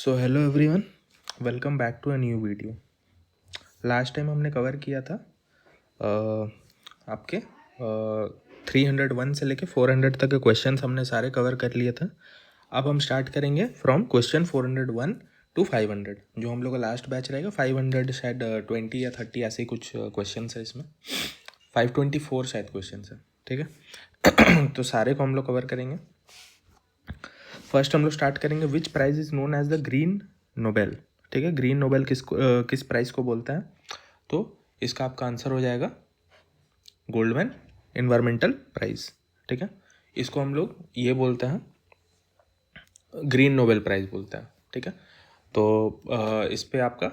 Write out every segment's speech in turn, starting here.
So hello everyone, welcome back to a new video. Last time हमने cover किया था आपके 301 से लेके 400 तक के क्वेश्चंस हमने सारे कवर कर लिए थे। अब हम स्टार्ट करेंगे फ्रॉम क्वेश्चन 401 टू 500। जो हम लोग का लास्ट बैच रहेगा 500 शायद 20 या 30 ऐसे ही कुछ क्वेश्चन है इसमें। 524 शायद क्वेश्चन है, ठीक है। तो सारे को हम लोग कवर करेंगे। फर्स्ट हम लोग स्टार्ट करेंगे which prize is known as the green Nobel. ठीक है, ग्रीन नोबेल किस प्राइज को बोलते हैं? तो इसका आपका आंसर हो जाएगा गोल्डमैन इन्वायरमेंटल प्राइज। ठीक है, इसको हम लोग ये बोलते हैं ग्रीन नोबेल प्राइज बोलते हैं। ठीक है, तो इस पे आपका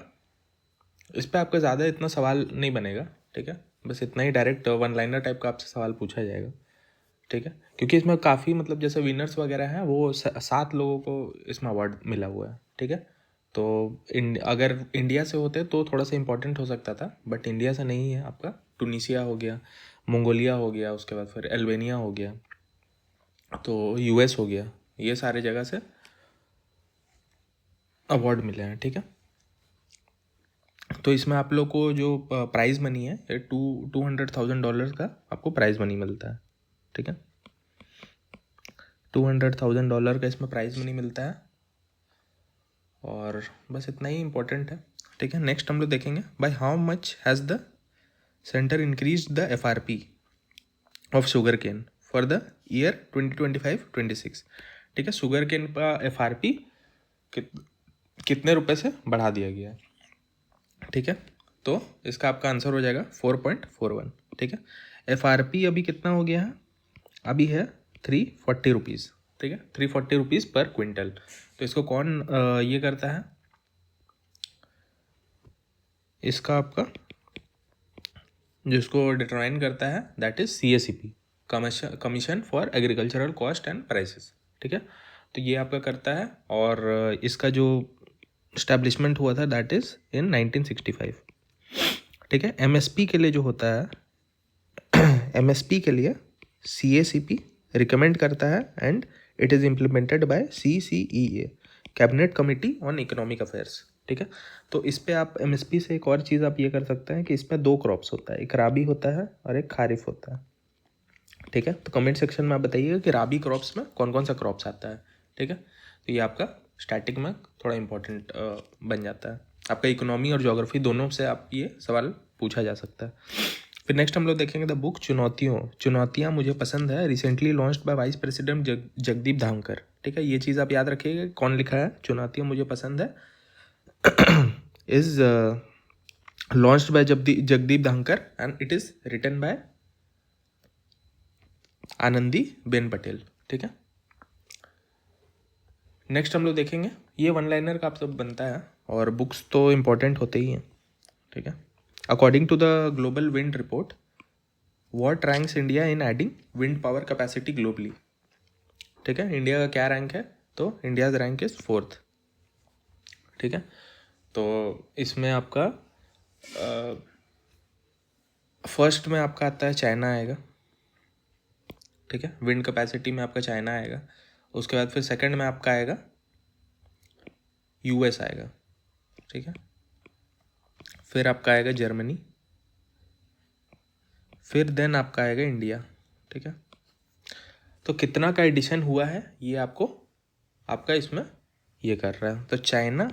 ज़्यादा इतना सवाल नहीं बनेगा। ठीक है, बस इतना ही डायरेक्ट वन लाइनर टाइप का आपसे सवाल पूछा जाएगा। ठीक है, क्योंकि इसमें काफ़ी मतलब जैसे विनर्स वगैरह हैं वो 7 लोगों को इसमें अवार्ड मिला हुआ है। ठीक है, तो अगर इंडिया से होते तो थोड़ा सा इम्पोर्टेंट हो सकता था, बट इंडिया से नहीं है। आपका टूनिसिया हो गया, मंगोलिया हो गया, उसके बाद फिर अल्बानिया हो गया, तो यूएस हो गया, ये सारे जगह से अवार्ड मिले हैं। ठीक है, तो इसमें आप लोग को जो प्राइज़ मनी है ये $200,000 का आपको प्राइज़ मनी मिलता है। ठीक है, $200,000 का इसमें प्राइज़ मनी मिलता है, और बस इतना ही इम्पोर्टेंट है। ठीक है, नेक्स्ट हम लोग देखेंगे by how much has the centre increase the FRP of sugar cane for the year 2025-26। ठीक है, शुगर केन का FRP कितने रुपए से बढ़ा दिया गया है? ठीक है, तो इसका आपका आंसर हो जाएगा 4.41। ठीक है, FRP अभी कितना हो गया है? अभी है 340 रुपीज़। ठीक है, 340 रुपीज़ पर क्विंटल। तो इसको कौन ये करता है? इसका आपका जिसको डिटरमाइन करता है that is CACP, commission for agricultural cost and prices. ठीक है, तो ये आपका करता है, और इसका जो इस्टेब्लिशमेंट हुआ था दैट इज इन 1965। ठीक है, MSP के लिए जो होता है MSP के लिए CACP रिकमेंड करता है and it is implemented by CCEA, cabinet committee on economic affairs. ठीक है, तो इस पे आप MSP से एक और चीज़ आप ये कर सकते हैं कि इसमें 2 क्रॉप्स होता है, एक राबी होता है और एक खारिफ होता है। ठीक है, तो कमेंट सेक्शन में आप बताइएगा कि राबी क्रॉप्स में कौन कौन सा क्रॉप्स आता है। ठीक है, तो ये आपका स्टैटिक में थोड़ा इंपॉर्टेंट बन जाता है। आपका इकोनॉमी और ज्योग्राफी दोनों से आप ये सवाल पूछा जा सकता है। फिर नेक्स्ट हम लोग देखेंगे द बुक चुनौतियाँ मुझे पसंद है, recently launched by vice president Jagdeep Dhankar. ठीक है, ये चीज़ आप याद रखिएगा कौन लिखा है चुनौतियाँ मुझे पसंद है is launched by Jagdeep Dhankhar and it is written by Anandi Ben Patel. ठीक है, नेक्स्ट हम लोग देखेंगे, ये वन लाइनर का आप सब बनता है और बुक्स तो इम्पोर्टेंट होते ही हैं। ठीक है, according to the global wind report what ranks India in adding wind power capacity globally. ठीक है, इंडिया का क्या रैंक है? तो इंडियाज रैंक इज 4th। ठीक है, तो इसमें आपका फर्स्ट में आपका आता है चाइना आएगा। ठीक है, विंड कैपेसिटी में आपका चाइना आएगा। उसके बाद फिर सेकंड में आपका आएगा US आएगा। ठीक है, फिर आपका आएगा जर्मनी, फिर देन आपका आएगा इंडिया। ठीक है, तो कितना का एडिशन हुआ है ये आपका इसमें ये कर रहा है। तो चाइना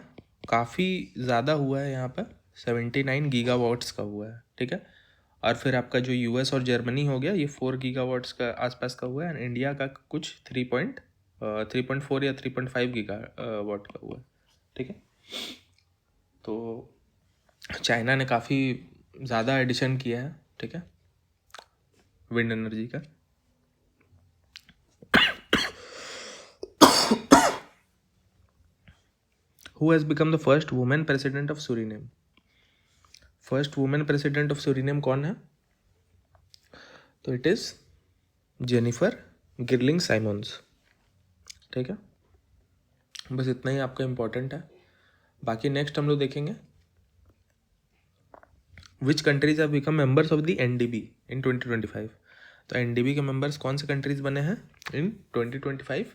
काफ़ी ज़्यादा हुआ है, यहाँ पर 79 गीगावाट्स का हुआ है। ठीक है, और फिर आपका जो US और जर्मनी हो गया ये 4 गीगावाट्स का आसपास का हुआ है, एंड इंडिया का कुछ 3.4 या 3.5 गीगावाट का हुआ है। ठीक है, तो चाइना ने काफ़ी ज़्यादा एडिशन किया है। ठीक है, विंड एनर्जी का। Who has become the first woman president of Suriname? First women president of Suriname कौन है? तो it is Jennifer Geerlings Simons. ठीक है, बस इतना ही आपका इम्पोर्टेंट है। बाकी नेक्स्ट हम लोग देखेंगे which countries have become members of the NDB इन 2025। तो NDB के मेंबर्स कौन से कंट्रीज बने हैं इन 2025?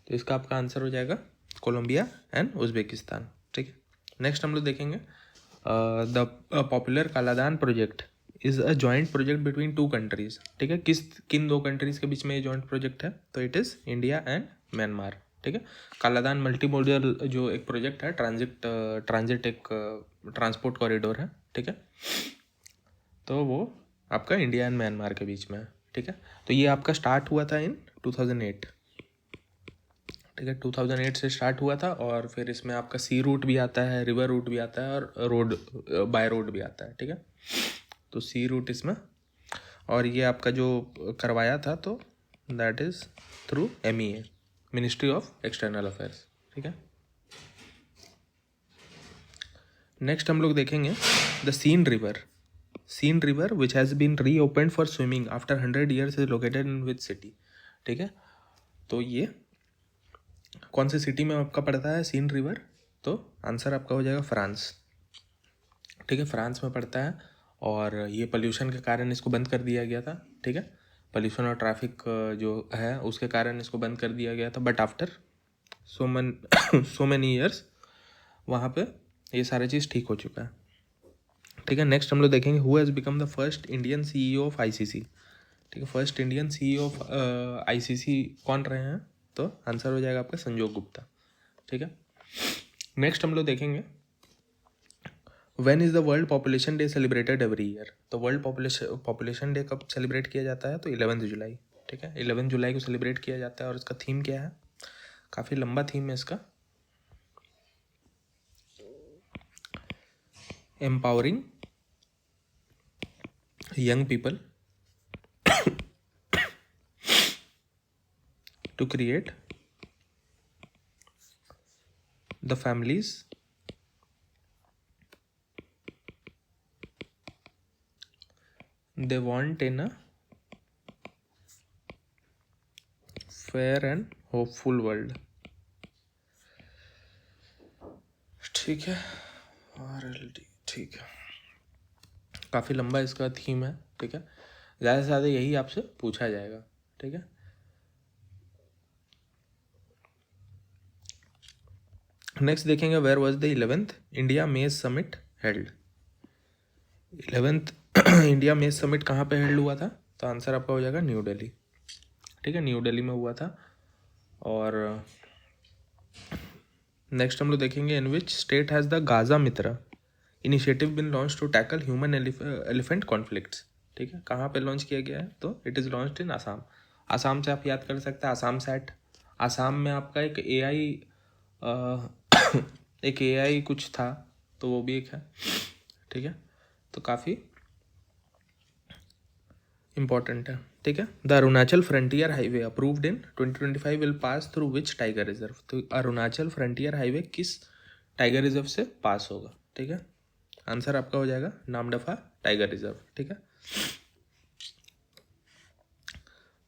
तो इसका आपका आंसर हो जाएगा कोलंबिया एंड उज्बेकिस्तान। ठीक है, नेक्स्ट हम लोग देखेंगे the popular Kaladan project is a joint project between two countries. ठीक है, किन दो कंट्रीज के बीच में ये जॉइंट प्रोजेक्ट है? तो it is India and Myanmar. ठीक है, कालादान मल्टी मोडल जो एक प्रोजेक्ट है, ट्रांजिट एक ट्रांसपोर्ट कॉरिडोर है। ठीक है, तो वो आपका इंडिया एंड म्यांमार के बीच में है। ठीक है, तो ये आपका स्टार्ट हुआ था इन 2008। ठीक है, 2008 से स्टार्ट हुआ था, और फिर इसमें आपका सी रूट भी आता है, रिवर रूट भी आता है, और रोड बाय रोड भी आता है। ठीक है, तो सी रूट इसमें, और ये आपका जो करवाया था तो that is through MEA, ministry of external affairs. ठीक है, नेक्स्ट हम लोग देखेंगे the Seine river which has been reopen for swimming after 100 years is located in which city. ठीक है, तो ये कौन सी सिटी में आपका पड़ता है सीन रिवर? तो आंसर आपका हो जाएगा फ्रांस। ठीक है, फ्रांस में पड़ता है, और ये पोल्यूशन के कारण इसको बंद कर दिया गया था। ठीक है, पोल्यूशन और ट्रैफिक जो है उसके कारण इसको बंद कर दिया गया था, but after so many years वहाँ पे ये सारी चीज़ ठीक हो चुका है। ठीक है, नेक्स्ट हम लोग देखेंगे who has become the first Indian CEO of ICC। ठीक है, first Indian CEO of ICC कौन रहे हैं? तो आंसर हो जाएगा आपका संजोग गुप्ता। ठीक है, नेक्स्ट हम लोग देखेंगे when is the world population day celebrated every year. तो वर्ल्ड पॉपुलेशन डे कब सेलिब्रेट किया जाता है? तो 11 जुलाई। ठीक है, 11 जुलाई को सेलिब्रेट किया जाता है, और इसका थीम क्या है? काफ़ी लंबा थीम है इसका, empowering young people to create the families they want in a fair and hopeful world। ठीक है, RLD। ठीक है, काफ़ी लंबा इसका थीम है। ठीक है, ज़्यादा से ज़्यादा यही आपसे पूछा जाएगा। ठीक है, नेक्स्ट देखेंगे where was the 11th India maize summit held. 11th India maize summit कहाँ पे हेल्ड हुआ था? तो आंसर आपका हो जाएगा न्यू दिल्ली। ठीक है, न्यू दिल्ली में हुआ था। और नेक्स्ट हम लोग देखेंगे in which state has the Gaja Mitra initiative been launch to tackle human elephant conflicts. ठीक है, कहाँ पे लॉन्च किया गया है? तो it is launched in Assam. Assam से आप याद कर सकते हैं आसाम सैट। आसाम में आपका एक AI कुछ था, तो वो भी एक है। ठीक है, तो काफ़ी इम्पॉर्टेंट है। ठीक है, the Arunachal frontier highway approved in 2025 will pass through which tiger reserve. तो अरुणाचल फ्रंटियर हाईवे किस टाइगर रिजर्व से पास होगा? ठीक है, आंसर आपका हो जाएगा नामदफा टाइगर रिजर्व। ठीक है,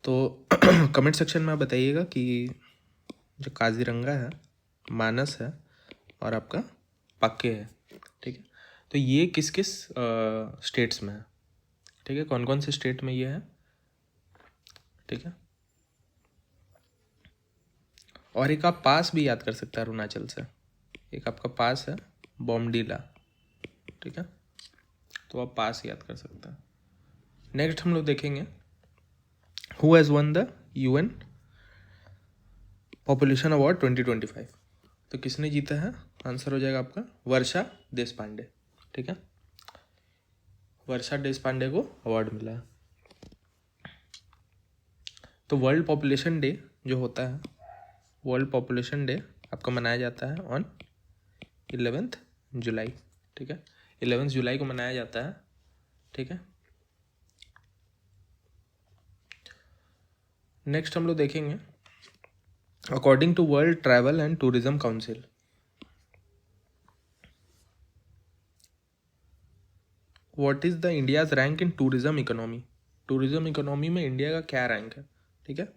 तो कमेंट सेक्शन में आप बताइएगा कि जो काजीरंगा है, मानस है, और आपका पक्के है। ठीक है, तो ये किस किस स्टेट्स में है? ठीक है, कौन कौन से स्टेट में ये है? ठीक है, और एक आप पास भी याद कर सकते हैं अरुणाचल से, एक आपका पास है बॉमडीला। ठीक है, तो आप पास याद कर सकते हैं। नेक्स्ट हम लोग देखेंगे who has won the UN population award 2025। तो किसने जीता है? आंसर हो जाएगा आपका वर्षा देशपांडे। ठीक है, वर्षा देशपांडे को अवार्ड मिला है। तो वर्ल्ड पॉपुलेशन डे जो होता है, वर्ल्ड पॉपुलेशन डे आपका मनाया जाता है ऑन 11th जुलाई। ठीक है, 11th जुलाई को मनाया जाता है। ठीक है, नेक्स्ट हम लोग देखेंगे according to world travel and tourism council what is the India's rank in tourism economy. Tourism economy में इंडिया का क्या रैंक है? ठीक है,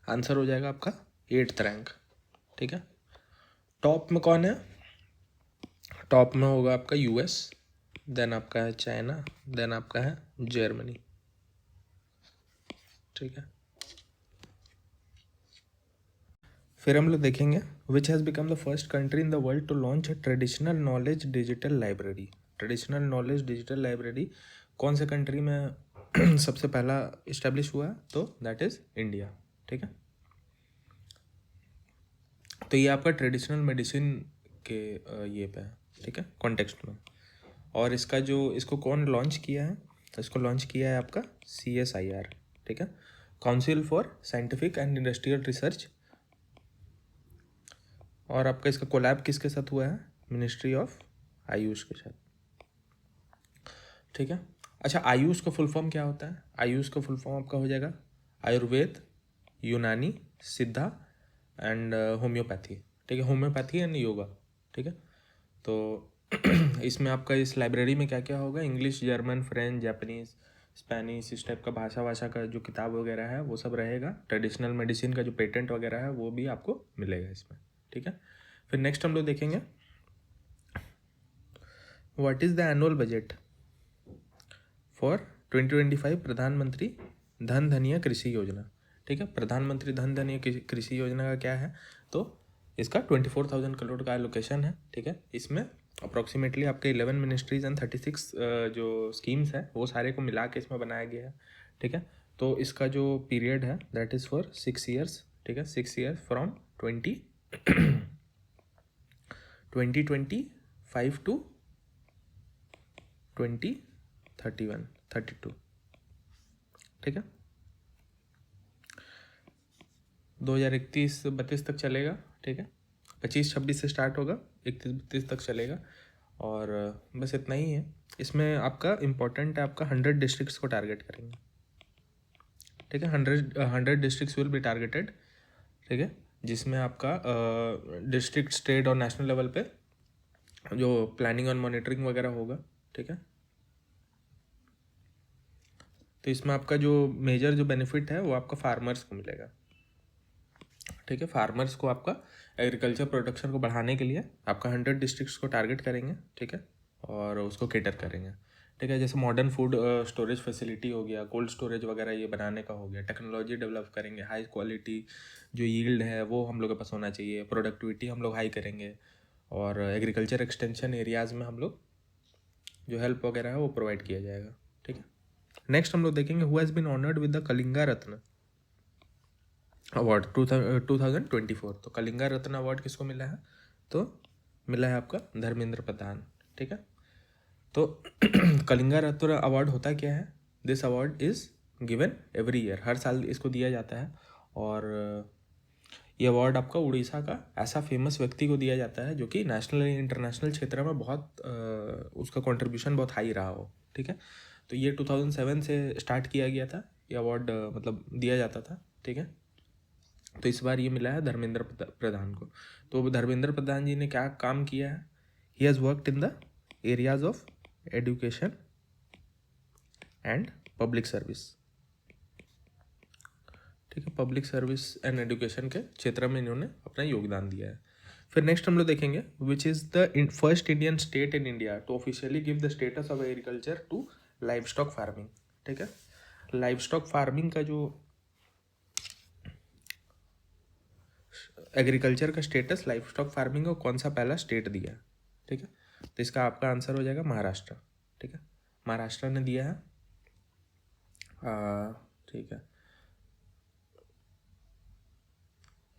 आंसर हो जाएगा आपका 8th रैंक। ठीक है, टॉप में कौन है? टॉप में होगा आपका US, देन आपका है चाइना, देन आपका है जर्मनी। ठीक है, फिर हम लोग देखेंगे which has become the first country in the world to launch a traditional knowledge digital library. Traditional knowledge digital library कौन से कंट्री में सबसे पहला इस्टेब्लिश हुआ है? तो दैट इज़ इंडिया। ठीक है, तो ये आपका ट्रेडिशनल मेडिसिन के ये पे है, ठीक है, कॉन्टेक्स्ट में। और इसका जो इसको कौन लॉन्च किया है? तो इसको लॉन्च किया है आपका CSIR, ठीक है, council for scientific and industrial research. और आपका इसका कोलैब किसके साथ हुआ है? मिनिस्ट्री ऑफ आयुष के साथ। ठीक है, अच्छा, आयुष का फुल फॉर्म क्या होता है? आयुष का फुल फॉर्म आपका हो जाएगा आयुर्वेद, यूनानी, सिद्धा एंड होम्योपैथी। ठीक है, होम्योपैथी एंड योगा। ठीक है, तो इसमें आपका इस लाइब्रेरी में क्या क्या होगा? English, German, French, Japanese, Spanish, इस टाइप का भाषा का जो किताब वगैरह है वो सब रहेगा। ट्रेडिशनल मेडिसिन का जो पेटेंट वगैरह है वो भी आपको मिलेगा इसमें। ठीक है, फिर नेक्स्ट हम लोग देखेंगे what is the annual budget for 2025 प्रधानमंत्री धन धनिया कृषि योजना। ठीक है, प्रधानमंत्री धन धनिया कृषि योजना का क्या है? तो इसका 24,000 करोड़ का एलोकेशन है। ठीक है, इसमें अप्रॉक्सीमेटली आपके 11 मिनिस्ट्रीज एंड 36 जो स्कीम्स है वो सारे को मिला के इसमें बनाया गया है। ठीक है, तो इसका जो पीरियड है दैट इज़ फॉर 6 ईयर्स। ठीक है, 6 ईयर्स फ्रॉम 2025 टू 2032। ठीक है, 2031-32 तक चलेगा। ठीक है, 25-26 से स्टार्ट होगा, 31-32 तक चलेगा। और बस इतना ही है। इसमें आपका इम्पोर्टेंट है, आपका 100 डिस्ट्रिक्ट्स को टारगेट करेंगे। ठीक है, 100 डिस्ट्रिक्ट्स विल बी टारगेटेड। ठीक है, जिसमें आपका डिस्ट्रिक्ट, स्टेट और नेशनल लेवल पे जो प्लानिंग और मॉनिटरिंग वगैरह होगा। ठीक है, तो इसमें आपका जो मेजर जो बेनिफिट है वो आपका फार्मर्स को मिलेगा। ठीक है, फार्मर्स को आपका एग्रीकल्चर प्रोडक्शन को बढ़ाने के लिए आपका 100 डिस्ट्रिक्ट्स को टारगेट करेंगे। ठीक है, और उसको केटर करेंगे। ठीक है, जैसे मॉडर्न फूड स्टोरेज फैसिलिटी हो गया, कोल्ड स्टोरेज वगैरह ये बनाने का हो गया, टेक्नोलॉजी डेवलप करेंगे, हाई क्वालिटी जो यील्ड है वो हम लोग के पास होना चाहिए, प्रोडक्टिविटी हम लोग हाई करेंगे। और एग्रीकल्चर एक्सटेंशन एरियाज़ में हम लोग जो हेल्प वगैरह है वो प्रोवाइड किया जाएगा। ठीक है, नेक्स्ट हम लोग देखेंगे who has been honoured with the Kalinga Ratna award 2024। तो कलिंगा रत्न अवार्ड किसको मिला है? तो मिला है आपका धर्मेंद्र प्रधान। ठीक है, तो कलिंगा रत्न अवार्ड होता क्या है? This award is given every year, हर साल इसको दिया जाता है। और ये अवार्ड आपका उड़ीसा का ऐसा फेमस व्यक्ति को दिया जाता है जो कि नेशनल इंटरनेशनल क्षेत्र में बहुत उसका कंट्रीब्यूशन बहुत हाई रहा हो। ठीक है, तो ये 2007 से स्टार्ट किया गया था, ये अवार्ड मतलब दिया जाता था। ठीक है, तो इस बार ये मिला है धर्मेंद्र प्रधान को। तो धर्मेंद्र प्रधान जी ने क्या काम किया है? He has worked in the areas of education and public service. ठीक है, पब्लिक सर्विस एंड एजुकेशन के क्षेत्र में इन्होंने अपना योगदान दिया है। फिर नेक्स्ट हम लोग देखेंगे which is the first Indian state in India to officially give the status of agriculture to livestock farming. ठीक है, लाइव स्टॉक फार्मिंग का जो एग्रीकल्चर का स्टेटस लाइव स्टॉक फार्मिंग को कौन सा पहला स्टेट दिया? ठीक है, तो इसका आपका आंसर हो जाएगा महाराष्ट्र। ठीक है, महाराष्ट्र ने दिया है। ठीक है,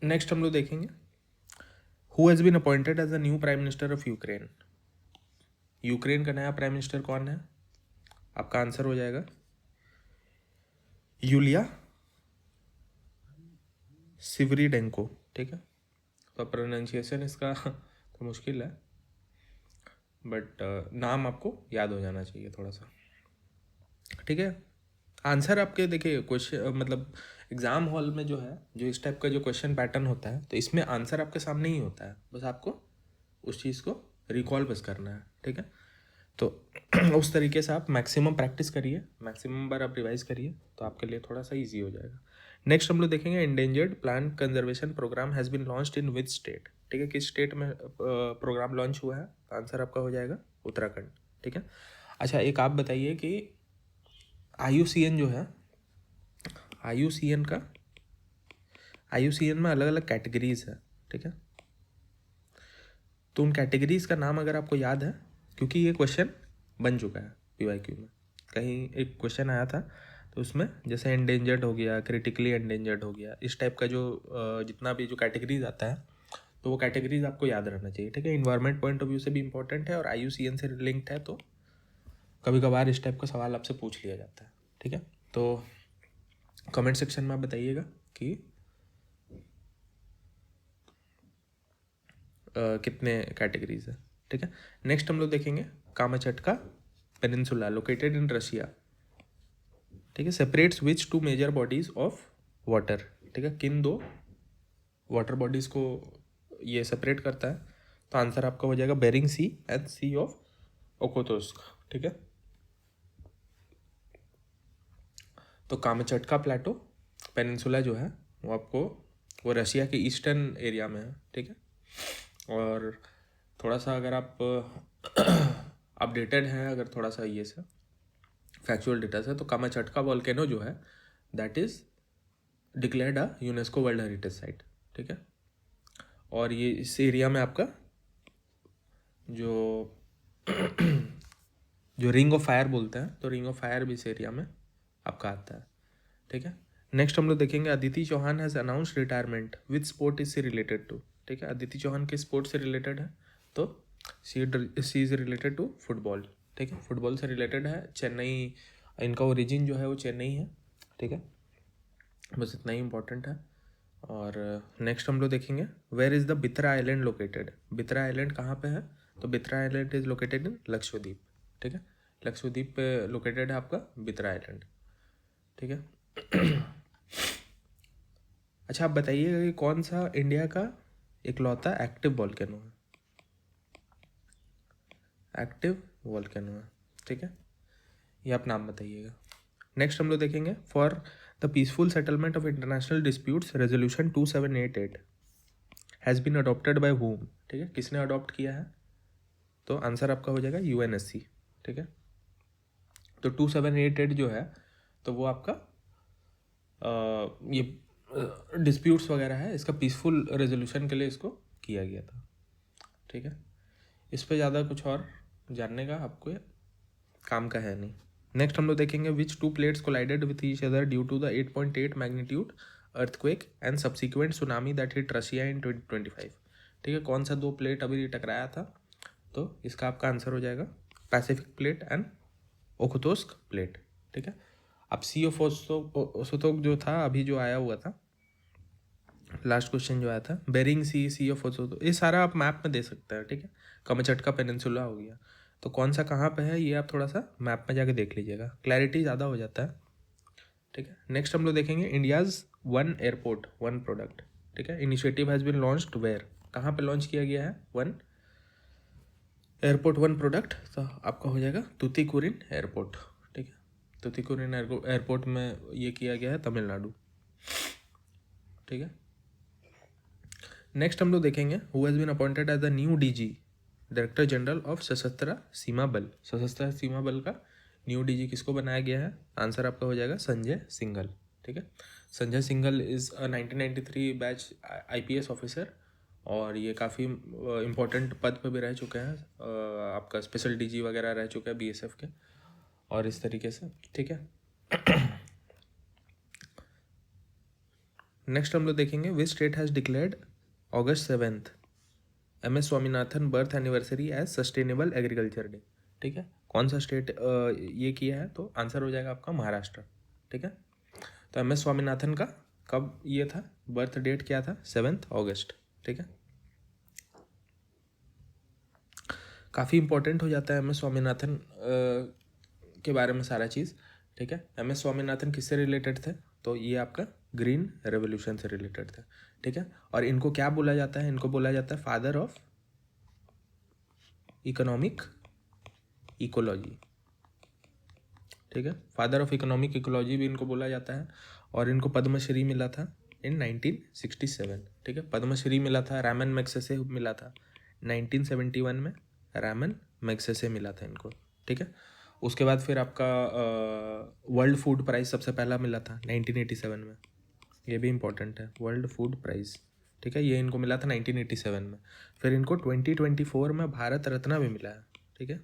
नेक्स्ट हम लोग देखेंगे who has been appointed as the new prime minister of Ukraine. Ukraine का नया प्राइम मिनिस्टर कौन है? आपका आंसर हो जाएगा यूलिया सिवरीडेंको। ठीक है, तो प्रोनाउंसिएशन इसका तो मुश्किल है, बट नाम आपको याद हो जाना चाहिए थोड़ा सा। ठीक है, आंसर आपके देखिए क्वेश्चन मतलब एग्ज़ाम हॉल में जो है, जो इस टाइप का जो क्वेश्चन पैटर्न होता है, तो इसमें आंसर आपके सामने ही होता है, बस आपको उस चीज़ को रिकॉल बस करना है। ठीक है, तो उस तरीके से आप मैक्सिमम प्रैक्टिस करिए, मैक्सिमम बार आप रिवाइज करिए, तो आपके लिए थोड़ा सा ईजी हो जाएगा। नेक्स्ट हम लोग देखेंगे endangered plant conservation programme has been launched in which state. ठीक है, किस स्टेट में प्रोग्राम लॉन्च हुआ है? आंसर आपका हो जाएगा उत्तराखंड। ठीक है, अच्छा, एक आप बताइए कि IUCN जो है, IUCN का IUCN में अलग अलग कैटेगरीज है, ठीक है। तो उन कैटेगरीज का नाम अगर आपको याद है, क्योंकि ये क्वेश्चन बन चुका है PYQ में, कहीं एक क्वेश्चन आया था, तो उसमें जैसे एंडेंजर्ड हो गया, क्रिटिकली एंडेंजर्ड हो गया, इस टाइप का जो जितना भी जो कैटेगरीज आता है, तो वो कैटेगरीज आपको याद रहना चाहिए, ठीक है। इन्वायरमेंट पॉइंट ऑफ व्यू से भी इंपॉर्टेंट है और IUCN से लिंक्ड है, तो कभी कभार इस टाइप का सवाल आपसे पूछ लिया जाता है, ठीक है। तो कमेंट सेक्शन में आप बताइएगा कि कितने कैटेगरीज है, ठीक है। नेक्स्ट हम लोग देखेंगे Kamchatka peninsula located in Russia, ठीक है, separates which two major bodies of water, ठीक है, किन दो वाटर बॉडीज को ये सेपरेट करता है। तो आंसर आपका हो जाएगा Bering Sea and Sea of Okhotsk, ठीक है। तो कामाचटका प्लेटो पेनिनसुला जो है वो आपको वो रशिया के ईस्टर्न एरिया में है, ठीक है। और थोड़ा सा अगर आप अपडेटेड हैं, अगर थोड़ा सा ये से फैक्चुअल डेटा से, तो कामाचटका वॉल्केनो जो है that is declared a UNESCO world heritage site, ठीक है। और ये इस एरिया में आपका जो जो रिंग ऑफ फायर बोलते हैं, तो रिंग ऑफ फायर भी इस एरिया में आपका आता है, ठीक है। नेक्स्ट हम लोग देखेंगे Aditi Chauhan has announced retirement with sport is से रिलेटेड टू, ठीक है। अदिति चौहान किस स्पोर्ट से रिलेटेड है, तो सी इज रिलेटेड टू फुटबॉल, ठीक है, फुटबॉल से रिलेटेड है। चेन्नई, इनका ओरिजिन जो है वो चेन्नई है, ठीक है। बस इतना ही इंपॉर्टेंट है। और नेक्स्ट हम लोग देखेंगे where is the Bitra island located, Bitra island कहाँ पे है, तो Bitra island is located in Lakshadweep, ठीक है। लक्षद्वीप पे लोकेटेड है आपका बित्रा आइलैंड, ठीक है। अच्छा आप बताइएगा कि कौन सा इंडिया का इकलौता एक्टिव वॉल्केनो है, एक्टिव वॉल्केनो है, ठीक है, ये आप नाम बताइएगा। नेक्स्ट हम लोग देखेंगे for the peaceful settlement of international disputes resolution 2788 has been adopted by whom, ठीक है, किसने अडॉप्ट किया है, तो आंसर आपका हो जाएगा UNSC, ठीक है। तो 2788 जो है तो वो आपका ये डिस्प्यूट्स वगैरह है, इसका पीसफुल रेजोल्यूशन के लिए इसको किया गया था, ठीक है। इस पर ज़्यादा कुछ और जानने का आपको काम का है नहीं। नेक्स्ट हम लोग देखेंगे which two plates collided with each other due to the 8.8 magnitude earthquake and subsequent tsunami that hit Russia in 2025, ठीक है। कौन सा दो प्लेट अभी टकराया था, तो इसका आपका आंसर हो जाएगा पैसिफिक प्लेट एंड ओखोतोस्क प्लेट, ठीक है। अब सी ऑफ ओसोतोक जो था अभी जो आया हुआ था लास्ट क्वेश्चन जो आया था, बेरिंग सी ऑफ ओसोतोक, ये सारा आप मैप में दे सकते हैं, ठीक है। कामाचटका पेनिनसुला हो गया, तो कौन सा कहाँ पे है ये आप थोड़ा सा मैप में जाके देख लीजिएगा, क्लैरिटी ज़्यादा हो जाता है, ठीक है। नेक्स्ट हम लोग देखेंगे India's one airport one product, ठीक है, initiative has been launched where, कहाँ पे लॉन्च किया गया है वन एयरपोर्ट वन प्रोडक्ट, तो आपका हो जाएगा तुतीकुरिन एयरपोर्ट, ठीक है। तुतीकुरिन एयरपोर्ट में ये किया गया है तमिलनाडु, ठीक है। नेक्स्ट हम लोग देखेंगे who has been appointed as the new DG director general of Sashastra Seema बल, सशस्त्र सीमा बल का न्यू DG किसको बनाया गया है, आंसर आपका हो जाएगा संजय सिंघल, ठीक है। Sanjay Singhal is 1993 batch IPS officer और ये काफ़ी इम्पोर्टेंट पद पे भी रह चुके हैं, आपका स्पेशल DG वगैरह रह चुका है BSF के, और इस तरीके से, ठीक है। नेक्स्ट हम लोग देखेंगे which state has declared August 7th MS Swaminathan birth anniversary as sustainable agriculture day, ठीक है। कौन सा स्टेट ये किया है, तो आंसर हो जाएगा आपका महाराष्ट्र, ठीक है। तो MS स्वामीनाथन का कब ये था, बर्थ डेट क्या था, 7 अगस्त, ठीक है। काफ़ी इंपॉर्टेंट हो जाता है MS स्वामीनाथन के बारे में सारा चीज़, ठीक है। MS स्वामीनाथन किससे रिलेटेड थे, तो ये आपका ग्रीन रेवोल्यूशन से रिलेटेड थे, ठीक है। और इनको क्या बोला जाता है, इनको बोला जाता है फादर ऑफ इकोनॉमिक इकोलॉजी, ठीक है, फादर ऑफ इकोनॉमिक इकोलॉजी भी इनको बोला जाता है। और इनको पद्मश्री मिला था इन 1967, ठीक है। पद्मश्री मिला था, रैमन मैग्सेसे मिला था 1971 में, रैमन मैग्सेसे मिला था इनको, ठीक है। उसके बाद फिर आपका वर्ल्ड फूड प्राइज सबसे पहला मिला था 1987 में, ये भी इंपॉर्टेंट है, वर्ल्ड फूड प्राइज़, ठीक है। ये इनको मिला था 1987 में, फिर इनको 2024 में भारत रत्न भी मिला है, ठीक है।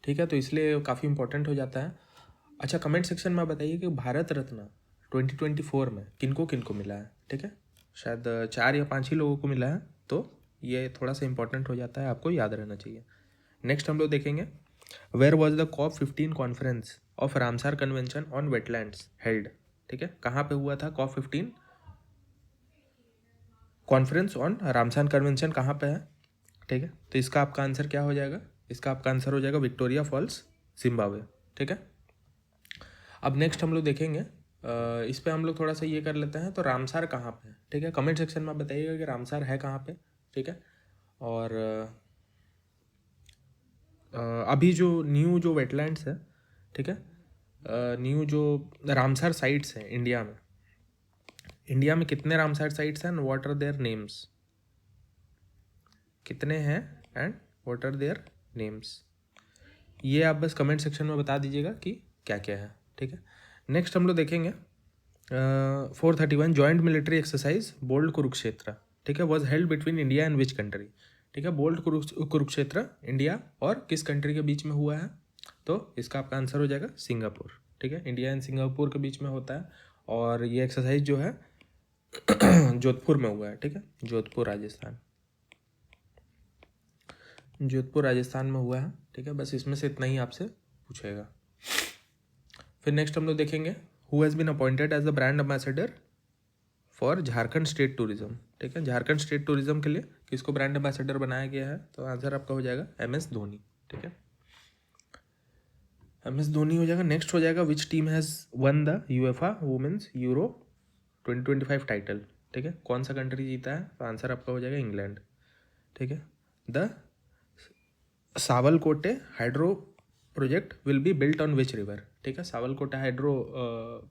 ठीक है, तो इसलिए काफ़ी इंपॉर्टेंट हो जाता है। अच्छा, कमेंट सेक्शन में बताइए कि भारत रत्न 2024 में किनको किनको मिला है, ठीक है। शायद 4 या 5 ही लोगों को मिला है, तो ये थोड़ा सा इंपॉर्टेंट हो जाता है, आपको याद रहना चाहिए। नेक्स्ट हम लोग देखेंगे, where was the COP15 conference of Ramsar convention on wetlands held, ठीक है। कहाँ पे हुआ था COP15 conference on Ramsar convention, कहाँ पे है, ठीक है। तो इसका आपका आंसर क्या हो जाएगा, इसका आपका आंसर हो जाएगा विक्टोरिया फॉल्स, जिम्बाब्वे, ठीक है। अब नेक्स्ट हम लोग देखेंगे, इस पे हम लोग थोड़ा सा ये कर लेते हैं, तो रामसार कहाँ पे है, ठीक है। कमेंट सेक्शन में बताइएगा कि रामसार है कहाँ पे, ठीक है। और अभी जो न्यू जो वेटलैंड्स है, ठीक है, न्यू जो रामसार साइट्स हैं इंडिया में कितने रामसार साइट्स हैं and what are their names, कितने हैं and what are their names, ये आप बस कमेंट सेक्शन में बता दीजिएगा कि क्या क्या है, ठीक है। नेक्स्ट हम लोग देखेंगे 431 joint military exercise Bold Kurukshetra, ठीक है, was held between India and which country, ठीक है। बोल्ड कुरुक्षेत्र इंडिया और किस कंट्री के बीच में हुआ है, तो इसका आपका आंसर हो जाएगा सिंगापुर, ठीक है। इंडिया एंड सिंगापुर के बीच में होता है, और ये एक्सरसाइज जो है जोधपुर में हुआ है, ठीक है, जोधपुर राजस्थान में हुआ है, ठीक है। बस इसमें से इतना ही आपसे पूछेगा। फिर नेक्स्ट हम लोग देखेंगे, who has been appointed as the brand ambassador for Jharkhand state tourism, ठीक है। झारखंड स्टेट टूरिज्म के लिए किसको ब्रांड एम्बेसडर बनाया गया है, तो आंसर आपका हो जाएगा MS धोनी, ठीक है। MS धोनी हो जाएगा। नेक्स्ट हो जाएगा, which team has won the UEFA women's Euro 2025 title, ठीक है। कौन सा कंट्री जीता है, तो आंसर आपका हो जाएगा इंग्लैंड, ठीक है। The Sawalkote hydro project will be built on which river, ठीक है। सावलकोटा हाइड्रो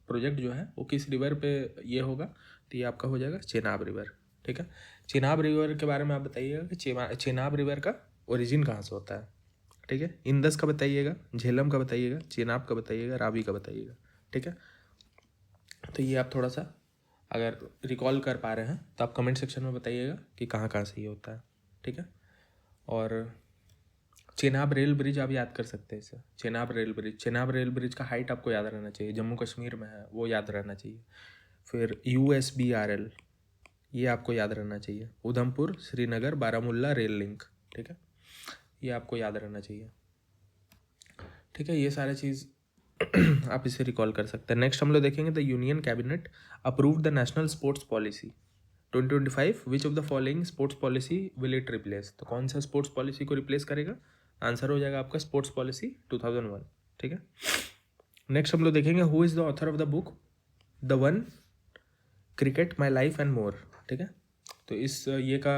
प्रोजेक्ट जो है वो किस रिवर पे ये होगा, तो ये आपका हो जाएगा चेनाब रिवर, ठीक है। चेनाब रिवर के बारे में आप बताइएगा कि चेनाब रिवर का ओरिजिन कहाँ से होता है, ठीक है। इंदस का बताइएगा, झेलम का बताइएगा, चेनाब का बताइएगा, रावी का बताइएगा, ठीक है। तो ये आप थोड़ा सा अगर रिकॉल कर पा रहे हैं तो आप कमेंट सेक्शन में बताइएगा कि कहाँ कहाँ से ये होता है, ठीक है। और चेनाब रेल ब्रिज आप याद कर सकते हैं इसे, चेनाब रेल ब्रिज का हाइट आपको याद रहना चाहिए, जम्मू कश्मीर में है, वो याद रहना चाहिए। फिर USBRL, ये आपको याद रहना चाहिए, उधमपुर श्रीनगर बारामुल्ला रेल लिंक, ठीक है, ये आपको याद रहना चाहिए, ठीक है। ये सारे चीज़ आप इसे रिकॉल कर सकते हैं। नेक्स्ट हम लोग देखेंगे, the union cabinet approved the national sports policy 2025, which of the following sports policy will it replace, तो कौन सा स्पोर्ट्स पॉलिसी को रिप्लेस करेगा, आंसर हो जाएगा आपका स्पोर्ट्स पॉलिसी 2001, ठीक है। नेक्स्ट हम लोग देखेंगे, who is the author of the book the one cricket my life and more, ठीक है। तो इस ये का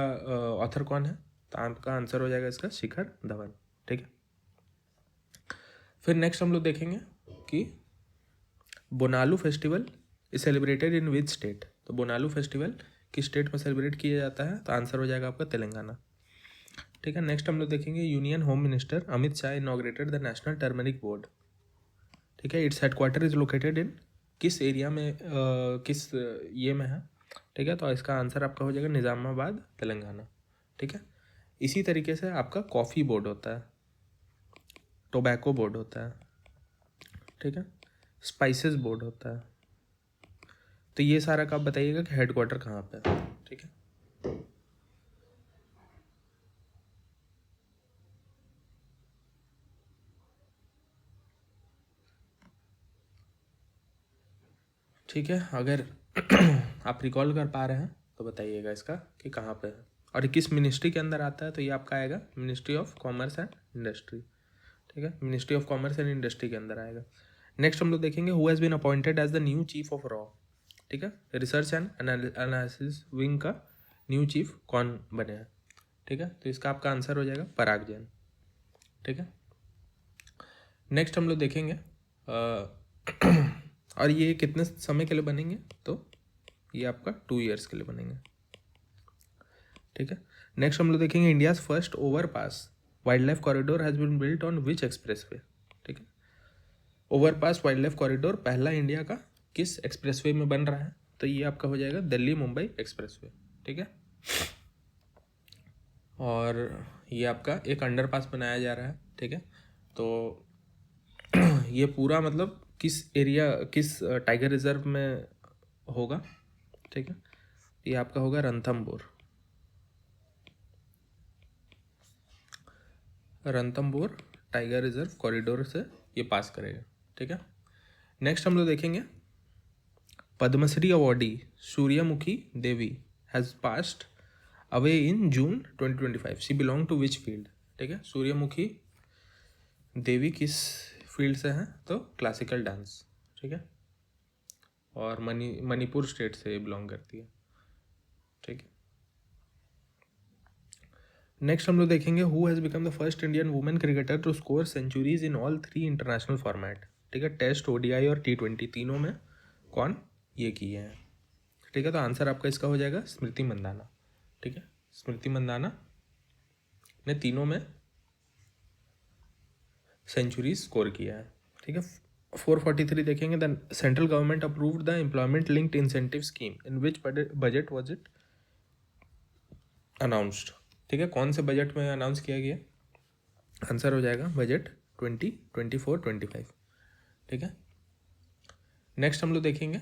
ऑथर कौन है, तो आपका आंसर हो जाएगा इसका शिखर धवन, ठीक है। फिर नेक्स्ट हम लोग देखेंगे कि Bonalu festival is celebrated in which state, तो बोनालू फेस्टिवल किस स्टेट में सेलिब्रेट किया जाता है, तो आंसर हो जाएगा आपका तेलंगाना, ठीक है। नेक्स्ट हम लोग देखेंगे, union home minister Amit Shah inaugurated the national turmeric board, ठीक है। इट्स हेडक्वार्टर इज लोकेटेड इन किस एरिया में, किस ये में है, ठीक है। तो इसका आंसर आपका हो जाएगा निज़ामाबाद तेलंगाना, ठीक है। इसी तरीके से आपका कॉफ़ी बोर्ड होता है, टोबैको बोर्ड होता है, ठीक है, स्पाइसेस बोर्ड होता है। तो ये सारा का आप बताइएगा कि हेडक्वार्टर कहाँ पे है, ठीक है। ठीक है, अगर आप रिकॉल कर पा रहे हैं तो बताइएगा इसका कि कहाँ पे है और किस मिनिस्ट्री के अंदर आता है, तो ये आपका आएगा ministry of commerce and industry, ठीक है, ministry of commerce and industry के अंदर आएगा। नेक्स्ट हम लोग देखेंगे, who has been appointed as the new chief of रॉ, ठीक है, रिसर्च एंड एनालिसिस विंग का न्यू चीफ कौन बने हैं, ठीक है। तो इसका आपका आंसर हो जाएगा पराग जैन, ठीक है। नेक्स्ट हम लोग देखेंगे और ये कितने समय के लिए बनेंगे, तो ये आपका 2 ईयर्स के लिए बनेंगे, ठीक है। नेक्स्ट हम लोग देखेंगे, India's first overpass wildlife corridor has been built on which expressway, ठीक है। ओवरपास वाइल्ड लाइफ कॉरिडोर पहला इंडिया का किस एक्सप्रेसवे में बन रहा है, तो ये आपका हो जाएगा दिल्ली मुंबई एक्सप्रेसवे, ठीक है। और ये आपका एक अंडरपास बनाया जा रहा है, ठीक है। तो ये पूरा मतलब किस एरिया, किस टाइगर रिजर्व में होगा, ठीक है। ये आपका होगा Ranthambore, Ranthambore tiger reserve corridor से ये पास करेगा, ठीक है। नेक्स्ट हम लोग देखेंगे Padmashri awardee Suryamukhi Devi has passed away in June 2025, she belong to which field, ठीक है। सूर्यमुखी देवी किस फील्ड से हैं, तो क्लासिकल डांस, ठीक है। और मणिपुर स्टेट से बिलोंग करती है, ठीक है। नेक्स्ट हम लोग देखेंगे who has become the first Indian women cricketer to score centuries in all 3 international format, ठीक है। टेस्ट, ओडीआई और T20 तीनों में कौन ये किए हैं, ठीक है। तो आंसर आपका इसका हो जाएगा स्मृति मंदाना, ठीक है। स्मृति मंदाना ने तीनों में सेंचुरीज स्कोर किया है, ठीक है। 443 देखेंगे the central government approved the employment linked incentive scheme in which budget was it announced, ठीक है। कौन से बजट में अनाउंस किया गया, आंसर हो जाएगा बजट 2024-25, ठीक है। नेक्स्ट हम लोग देखेंगे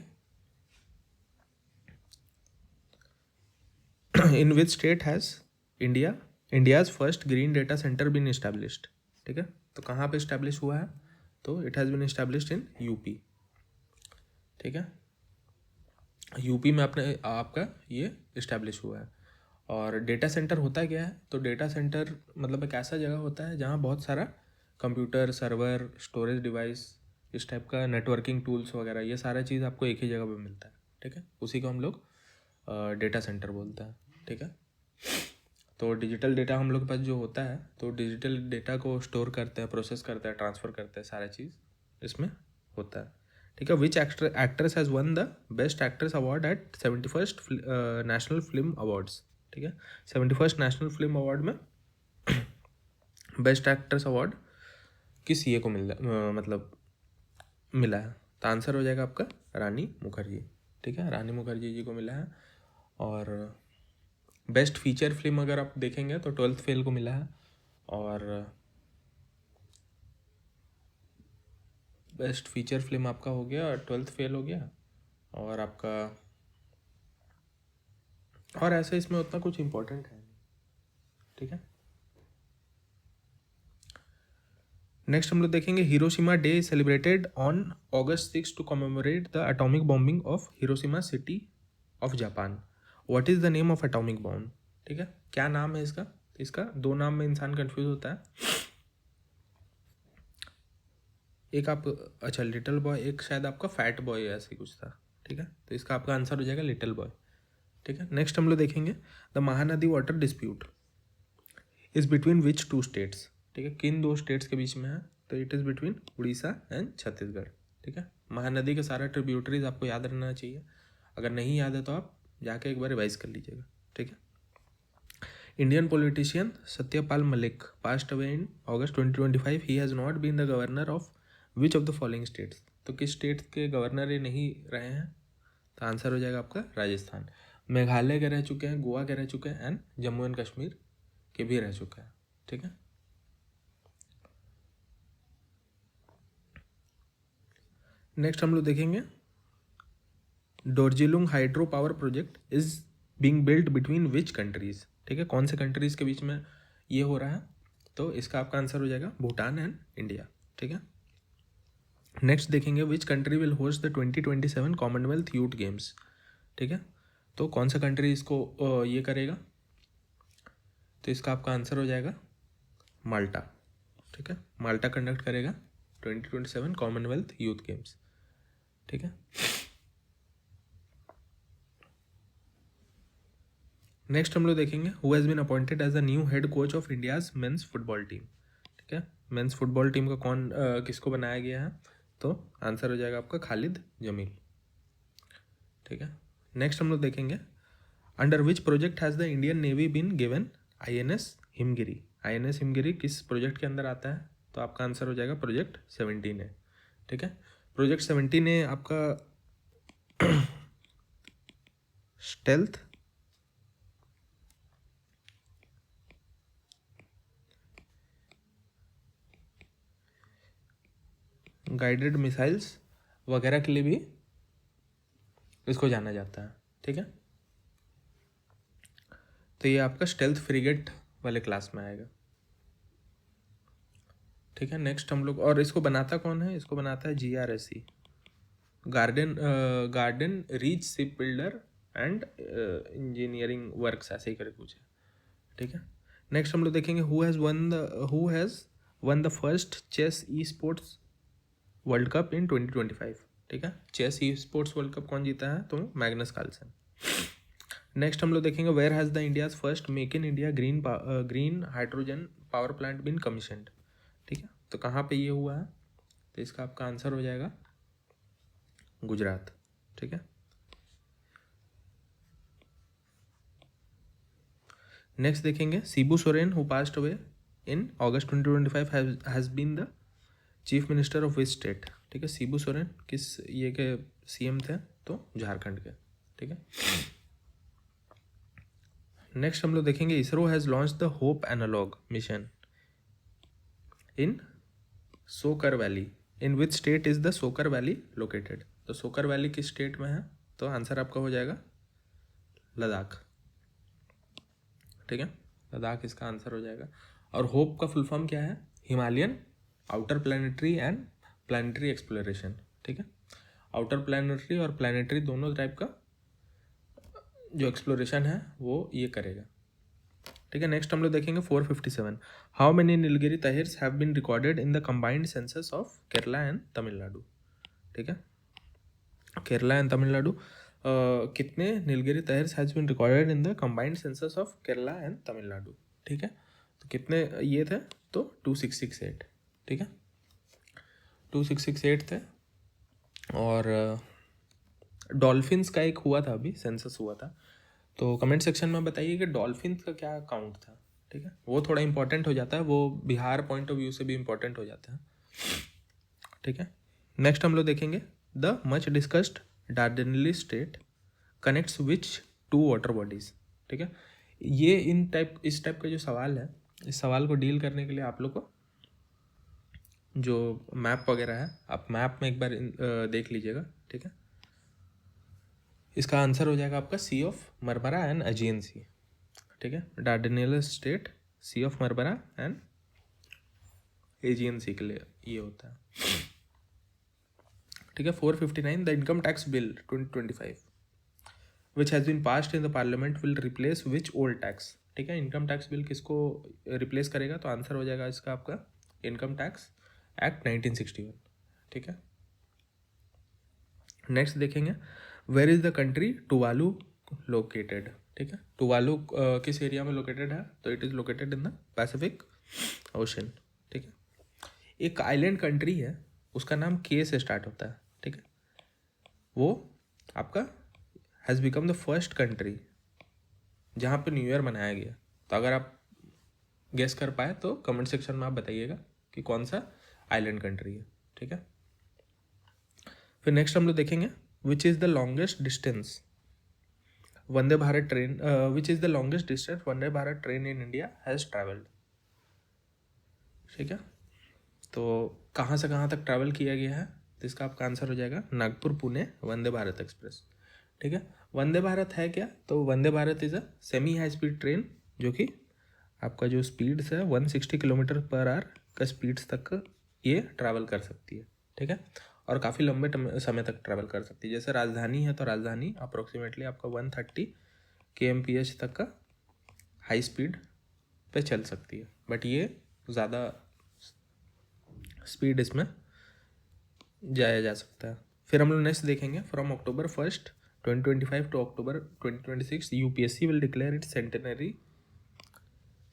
in which state has India's first green data centre been established, ठीक है। तो कहाँ पे इस्टेब्लिश हुआ है, तो it has been established in UP, ठीक है। यूपी में अपने आपका ये इस्टेब्लिश हुआ है। और डेटा सेंटर होता क्या है, तो डेटा सेंटर मतलब एक ऐसा जगह होता है जहाँ बहुत सारा कंप्यूटर, सर्वर, स्टोरेज डिवाइस, इस टाइप का नेटवर्किंग टूल्स वगैरह, ये सारा चीज़ आपको एक ही जगह पे मिलता है, ठीक है। उसी को हम लोग डेटा सेंटर बोलते हैं, ठीक है। तो डिजिटल डेटा हम लोग के पास जो होता है, तो डिजिटल डेटा को स्टोर करते हैं, प्रोसेस करते हैं, ट्रांसफ़र करते हैं, सारा चीज़ इसमें होता है, ठीक है। Which actress has won the best actress award at 71st national film awards, ठीक है। 71st नेशनल फिल्म अवार्ड में बेस्ट एक्ट्रेस अवार्ड किस ये को मतलब मिला है, तो आंसर हो जाएगा आपका रानी मुखर्जी, ठीक है। रानी मुखर्जी जी को मिला है। और बेस्ट फीचर फिल्म अगर आप देखेंगे तो 12th फेल को मिला है। और बेस्ट फीचर फिल्म आपका हो गया 12th फेल हो गया। और आपका और ऐसे इसमें उतना कुछ इम्पोर्टेंट है नहीं, ठीक है। नेक्स्ट हम लोग देखेंगे Hiroshima day celebrated on August 6 to commemorate the atomic bombing of Hiroshima city of Japan. What is the name of atomic bomb, ठीक है। क्या नाम है इसका, तो इसका दो नाम में इंसान कंफ्यूज होता है। एक आप अच्छा लिटिल बॉय, एक शायद आपका फैट बॉय ऐसे ही कुछ था, ठीक है। तो इसका आपका आंसर हो जाएगा लिटिल बॉय, ठीक है। नेक्स्ट हम लोग देखेंगे the Mahanadi water dispute is between which 2 states, ठीक है। किन 2 स्टेट्स के बीच में है, तो it is between Orissa and Chhattisgarh, ठीक है। महानदी के सारा ट्रिब्यूटरीज आपको याद रहना चाहिए, अगर नहीं याद है तो आप जाके एक बार रिवाइज कर लीजिएगा, ठीक है। Indian politician Satyapal Malik past away in August 2025, he has not been the governor of which of the following states, तो किस स्टेट के गवर्नर ये नहीं रहे हैं, तो आंसर हो जाएगा आपका राजस्थान। मेघालय के रह चुके हैं, गोवा के रह चुके हैं एंड जम्मू एंड कश्मीर के भी रह चुके हैं, ठीक है। नेक्स्ट हम लोग देखेंगे Dorjilung hydro power project is being built between which countries, ठीक है। कौन से कंट्रीज के बीच में ये हो रहा है, तो इसका आपका आंसर हो जाएगा भूटान एंड इंडिया, ठीक है। नेक्स्ट देखेंगे which country will host the 2027 Commonwealth youth games, ठीक है। तो कौन सा कंट्री इसको ये करेगा, तो इसका आपका आंसर हो जाएगा माल्टा, ठीक है। माल्टा कंडक्ट करेगा 2027 कॉमनवेल्थ यूथ गेम्स, ठीक है। नेक्स्ट हम लोग देखेंगे who has been appointed as the new head coach of India's men's football team, ठीक है। मेंस फुटबॉल टीम का किसको बनाया गया है, तो आंसर हो जाएगा आपका खालिद जमील, ठीक है। नेक्स्ट हम लोग देखेंगे under which project has the Indian navy been given INS Himgiri. INS Himgiri किस प्रोजेक्ट के अंदर आता है, तो आपका आंसर हो जाएगा प्रोजेक्ट 17A, ठीक है। प्रोजेक्ट 17A आपका स्टेल्थ, गाइडेड मिसाइल्स वगैरह के लिए भी इसको जाना जाता है, ठीक है। तो ये आपका स्टेल्थ फ्रिगेट वाले क्लास में आएगा, ठीक है। नेक्स्ट हम लोग, और इसको बनाता कौन है, इसको बनाता है GRSE, garden reach ship builder and engineering works, ऐसे ही करके कुछ है, ठीक है। नेक्स्ट हम लोग देखेंगे who has won the first chess esports world cup in 2025, ठीक है। Chess esports world cup कौन जीता है, तो मैग्नस कार्लसन। नेक्स्ट हम लोग देखेंगे where has the India's first make in India green hydrogen power plant been commissioned, ठीक है। तो कहाँ पे ये हुआ है, तो इसका आपका आंसर हो जाएगा गुजरात, ठीक है। नेक्स्ट देखेंगे Shibu Soren who passed away in August 2025 has been the chief minister of which state, ठीक है। शिबू सोरेन किस ये के CM थे, तो झारखंड के, ठीक है। नेक्स्ट हम लोग देखेंगे ISRO has launch the HOPE analog mission in Tsokar valley, in which state is the Tsokar valley located. तो सोकर वैली किस स्टेट में है, तो आंसर आपका हो जाएगा लद्दाख, ठीक है। लद्दाख इसका आंसर हो जाएगा। और होप का फुल फॉर्म क्या है, Himalayan outer planetary and planetary exploration, ठीक है। आउटर प्लानिटरी और प्लानिटरी दोनों टाइप का जो एक्सप्लोरेशन है वो ये करेगा, ठीक है। नेक्स्ट हम लोग देखेंगे 457 how many Nilgiri tahrs have been recorded in the combined census of Kerala and Tamil Nadu, ठीक है। केरला एंड तमिलनाडु कितने Nilgiri tahrs has been recorded in the combined census of Kerala and Tamil Nadu, ठीक है। तो कितने ये थे, तो 2668, ठीक है, 2668 थे। और डॉल्फिन्स का एक हुआ था, अभी सेंसस हुआ था, तो कमेंट सेक्शन में बताइए कि डॉल्फिन्स का क्या काउंट था, ठीक है। वो थोड़ा इंपॉर्टेंट हो जाता है, वो बिहार पॉइंट ऑफ व्यू से भी इंपॉर्टेंट हो जाता है, ठीक है। नेक्स्ट हम लोग देखेंगे the much discussed Dardanelles strait connects which 2 water bodies, ठीक है। ये इस टाइप का जो सवाल है, इस सवाल को डील करने के लिए आप लोग को जो मैप वगैरह है, आप मैप में एक बार देख लीजिएगा, ठीक है। इसका आंसर हो जाएगा आपका Sea of Marmara and Aegean Sea, ठीक है। Dardanelles strait, sea of Marmara and Aegean sea के लिए ये होता है, ठीक है। 459 the income tax bill 2025 which has been passed in the parliament will replace which old tax, ठीक है। इनकम टैक्स बिल किसको रिप्लेस करेगा, तो आंसर हो जाएगा इसका आपका इनकम टैक्स एक्ट 1961, ठीक है। नेक्स्ट देखेंगे where is the country Tuvalu located, ठीक है। टुवालू किस एरिया में लोकेटेड है, तो it is located in the Pacific Ocean, ठीक है। एक आइलैंड कंट्री है, उसका नाम के से स्टार्ट होता है, ठीक है। वो आपका has become the first country जहाँ पे न्यू ईयर मनाया गया। तो अगर आप गेस कर पाए तो कमेंट सेक्शन में आप बताइएगा कि कौन सा आइलैंड कंट्री है, ठीक है। फिर नेक्स्ट हम लोग देखेंगे which is the longest distance Vande Bharat train which is the longest distance Vande Bharat train in India has travelled, ठीक है। तो कहाँ से कहाँ तक ट्रैवल किया गया है, तो इसका आपका आंसर हो जाएगा नागपुर पुणे वंदे भारत एक्सप्रेस, ठीक है। वंदे भारत है क्या, तो Vande Bharat is a semi high speed train जो कि आपका जो स्पीड्स है 160 किलोमीटर पर आवर का स्पीड्स तक ये ट्रैवल कर सकती है, ठीक है। और काफ़ी लंबे समय तक ट्रैवल कर सकती है। जैसे राजधानी है तो राजधानी अप्रोक्सीमेटली आपका 130 kmph तक का हाई स्पीड पे चल सकती है, बट ये ज़्यादा स्पीड इसमें जाया जा सकता है। फिर हम लोग नेक्स्ट देखेंगे from October 1 2025 to October 2026 UPSC will declare its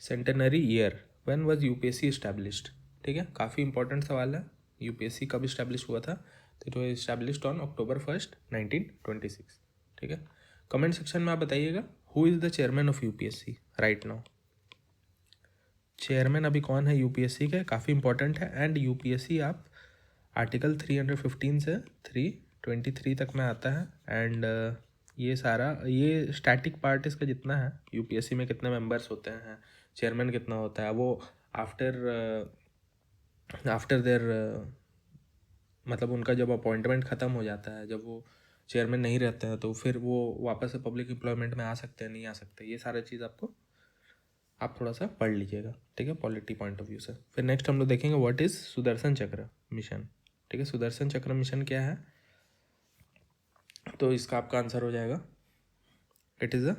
centenary year when was UPSC established, ठीक है। काफ़ी इंपॉर्टेंट सवाल है, UPSC कब इस्टेब्लिश हुआ था, तो it was established on October 1 1926, ठीक है। कमेंट सेक्शन में आप बताइएगा who is the chairman of UPSC right now. Chairman अभी कौन है UPSC के, काफ़ी इंपॉर्टेंट है। एंड UPSC आप आर्टिकल 315 से 23 तक में आता है। एंड ये सारा ये स्टैटिक पार्ट इसका जितना है, यूपीएससी में कितने मेंबर्स होते हैं, चेयरमैन कितना होता है, वो आफ्टर देयर मतलब उनका जब अपॉइंटमेंट ख़त्म हो जाता है, जब वो चेयरमैन नहीं रहते हैं, तो फिर वो वापस से पब्लिक एम्प्लॉयमेंट में आ सकते हैं, नहीं आ सकते, ये सारा चीज़ आपको आप थोड़ा सा पढ़ लीजिएगा, ठीक है, पॉलिटी पॉइंट ऑफ व्यू से। फिर नेक्स्ट हम लोग देखेंगे व्हाट इज़ सुदर्शन चक्र मिशन, ठीक है। सुदर्शन चक्र मिशन क्या है, तो इसका आपका आंसर हो जाएगा it is a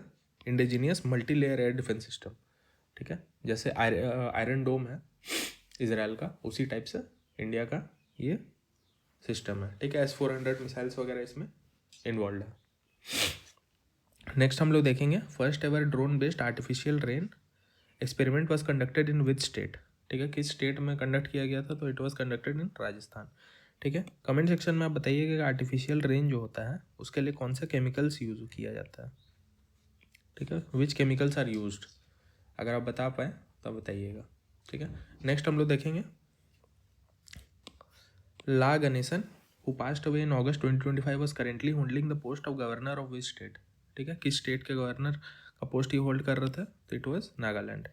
indigenous multi layer air defence system, ठीक है। जैसे आयरन डोम है इसराइल का, उसी टाइप से इंडिया का ये सिस्टम है, ठीक है। S-400 मिसाइल्स वगैरह इसमें इन्वॉल्व है। नेक्स्ट हम लोग देखेंगे first ever drone based artificial rain experiment was conducted in which state, ठीक है, किस स्टेट में कंडक्ट किया गया था, तो it was conducted in Rajasthan, ठीक है। कमेंट सेक्शन में आप बताइएगा कि आर्टिफिशियल रेन जो होता है उसके लिए कौन सा केमिकल्स यूज किया जाता है, ठीक है, विच केमिकल्स आर यूज्ड, अगर आप बता पाए तो बताइएगा, ठीक है। नेक्स्ट हम लोग देखेंगे La Ganesan who passed away in August 2025 was currently holding the post of governor of which state, ठीक है, किस स्टेट के गवर्नर का पोस्ट ही होल्ड कर रहे थे, तो इट वॉज नागालैंड,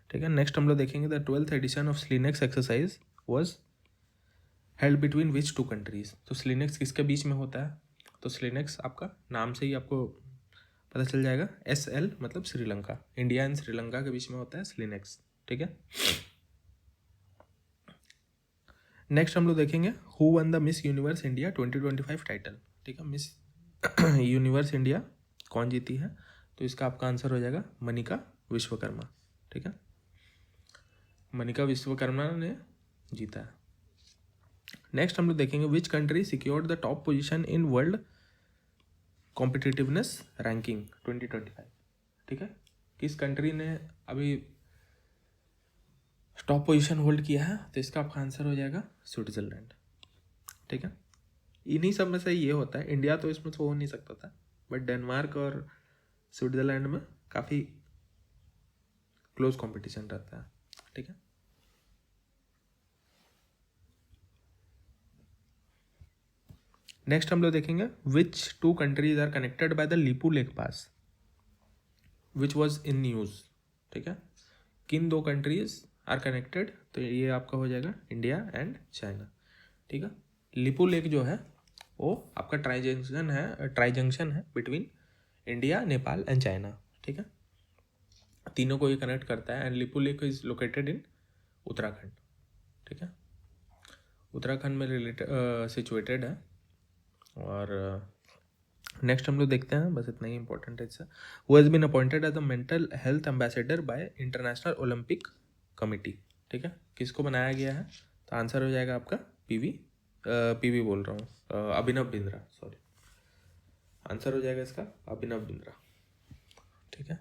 ठीक है। नेक्स्ट हम लोग देखेंगे the 12th edition of SLINEX exercise was held between which two countries, तो स्लिनेक्स किसके बीच में होता है, तो स्लिनेक्स आपका नाम से ही आपको पता चल जाएगा, SL मतलब श्रीलंका, इंडिया एंड श्रीलंका के बीच में होता है स्लिनेक्स, ठीक है। नेक्स्ट हम लोग देखेंगे who one the miss universe India 2025 title, ठीक है, मिस यूनिवर्स इंडिया कौन जीती है, तो इसका आपका आंसर हो जाएगा मनिका विश्वकर्मा, ठीक है, मनिका विश्वकर्मा ने जीता है। नेक्स्ट हम लोग देखेंगे which country secured the top position in world competitiveness ranking 2025, ठीक है, किस कंट्री ने अभी टॉप पोजीशन होल्ड किया है, तो इसका आपका आंसर हो जाएगा स्विट्जरलैंड, ठीक है। इन्हीं सब में से ये होता है, इंडिया तो इसमें तो हो नहीं सकता था, बट डेनमार्क और स्विट्जरलैंड में काफ़ी क्लोज कंपटीशन रहता है, ठीक है। नेक्स्ट हम लोग देखेंगे which two countries are connected by the Lipulekh pass which was in news, ठीक है, किन दो कंट्रीज आर कनेक्टेड, तो ये आपका हो जाएगा इंडिया एंड चाइना, ठीक है। लीपू लेक जो है वो आपका ट्राई जंक्शन है between India, Nepal and China, ठीक है, तीनों को ये कनेक्ट करता है। And Lipulekh is located in Uttarakhand, ठीक है, उत्तराखंड में सिचुएटेड है। और नेक्स्ट हम लोग देखते हैं, बस इतना ही इंपॉर्टेंट है इससे, who has been appointed as a mental health ambassador by international Olympic committee, ठीक है, किसको बनाया गया है, तो आंसर हो जाएगा आपका पीवी बोल रहा हूँ, अभिनव बिंद्रा, सॉरी, आंसर हो जाएगा इसका अभिनव बिंद्रा, ठीक है।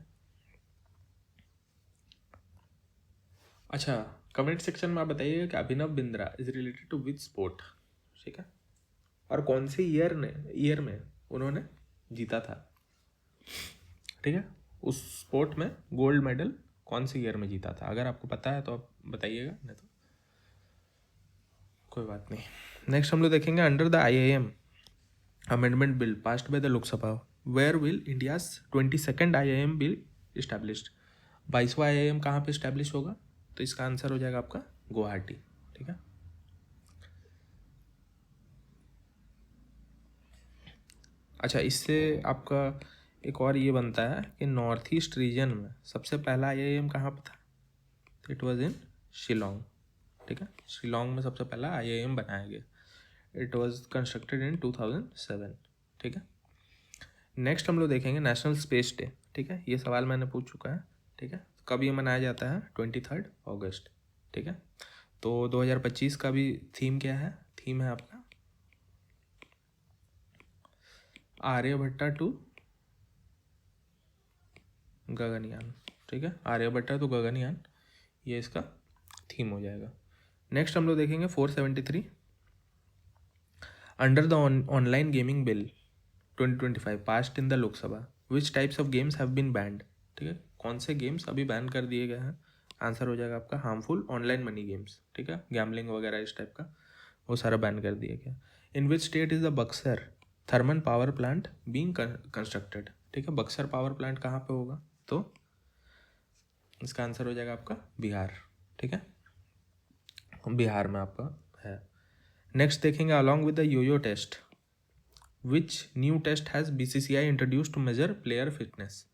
अच्छा, कमेंट सेक्शन में आप बताइएगा कि Abhinav Bindra is related to which sport, ठीक है, और कौन से ईयर में उन्होंने जीता था, ठीक है, उस स्पोर्ट में गोल्ड मेडल कौन से ईयर में जीता था, अगर आपको पता है तो आप बताइएगा, नहीं तो कोई बात नहीं। नेक्स्ट हम लोग देखेंगे under the IIM amendment bill passed by the Lok Sabha where will India's 22nd IIM bill established, 22वां IIM कहाँ पे इस्टेब्लिश होगा, तो इसका आंसर हो जाएगा आपका गुवाहाटी, ठीक है। अच्छा, इससे आपका एक और ये बनता है कि नॉर्थ ईस्ट रीजन में सबसे पहला IIM कहाँ पे था, तो इट वॉज इन शिलोंग, ठीक है, शिलोंग में सबसे पहला IIM बनाया गया, इट वॉज कंस्ट्रक्टेड इन 2007, ठीक है। नेक्स्ट हम लोग देखेंगे नेशनल स्पेस डे, ठीक है, ये सवाल मैंने पूछ चुका है, ठीक है, कब ये मनाया जाता है, 23 अगस्त, ठीक है। तो 2025 का भी थीम क्या है, थीम है आपका आर्यभट्टा टू गगनयान, ठीक है, आर्यभट्टा टू गगनयान, ये इसका थीम हो जाएगा। नेक्स्ट हम लोग देखेंगे 473 under the online gaming bill 2025 passed in the Lok Sabha which types of games have been banned, ठीक है, कौन से गेम्स अभी बैन कर दिए गए हैं, आंसर हो जाएगा आपका हार्मफुल ऑनलाइन मनी गेम्स, ठीक है, गैम्बलिंग वगैरह इस टाइप का वो सारा बैन कर दिया गया। In which state is the Buxar thermal power plant being constructed, ठीक है। बक्सर पावर प्लांट कहाँ पे होगा, तो इसका आंसर हो जाएगा आपका बिहार, ठीक है, बिहार में आपका है। नेक्स्ट देखेंगे, along with the yoyo test which new test has BCCI introduce to measure player fitness.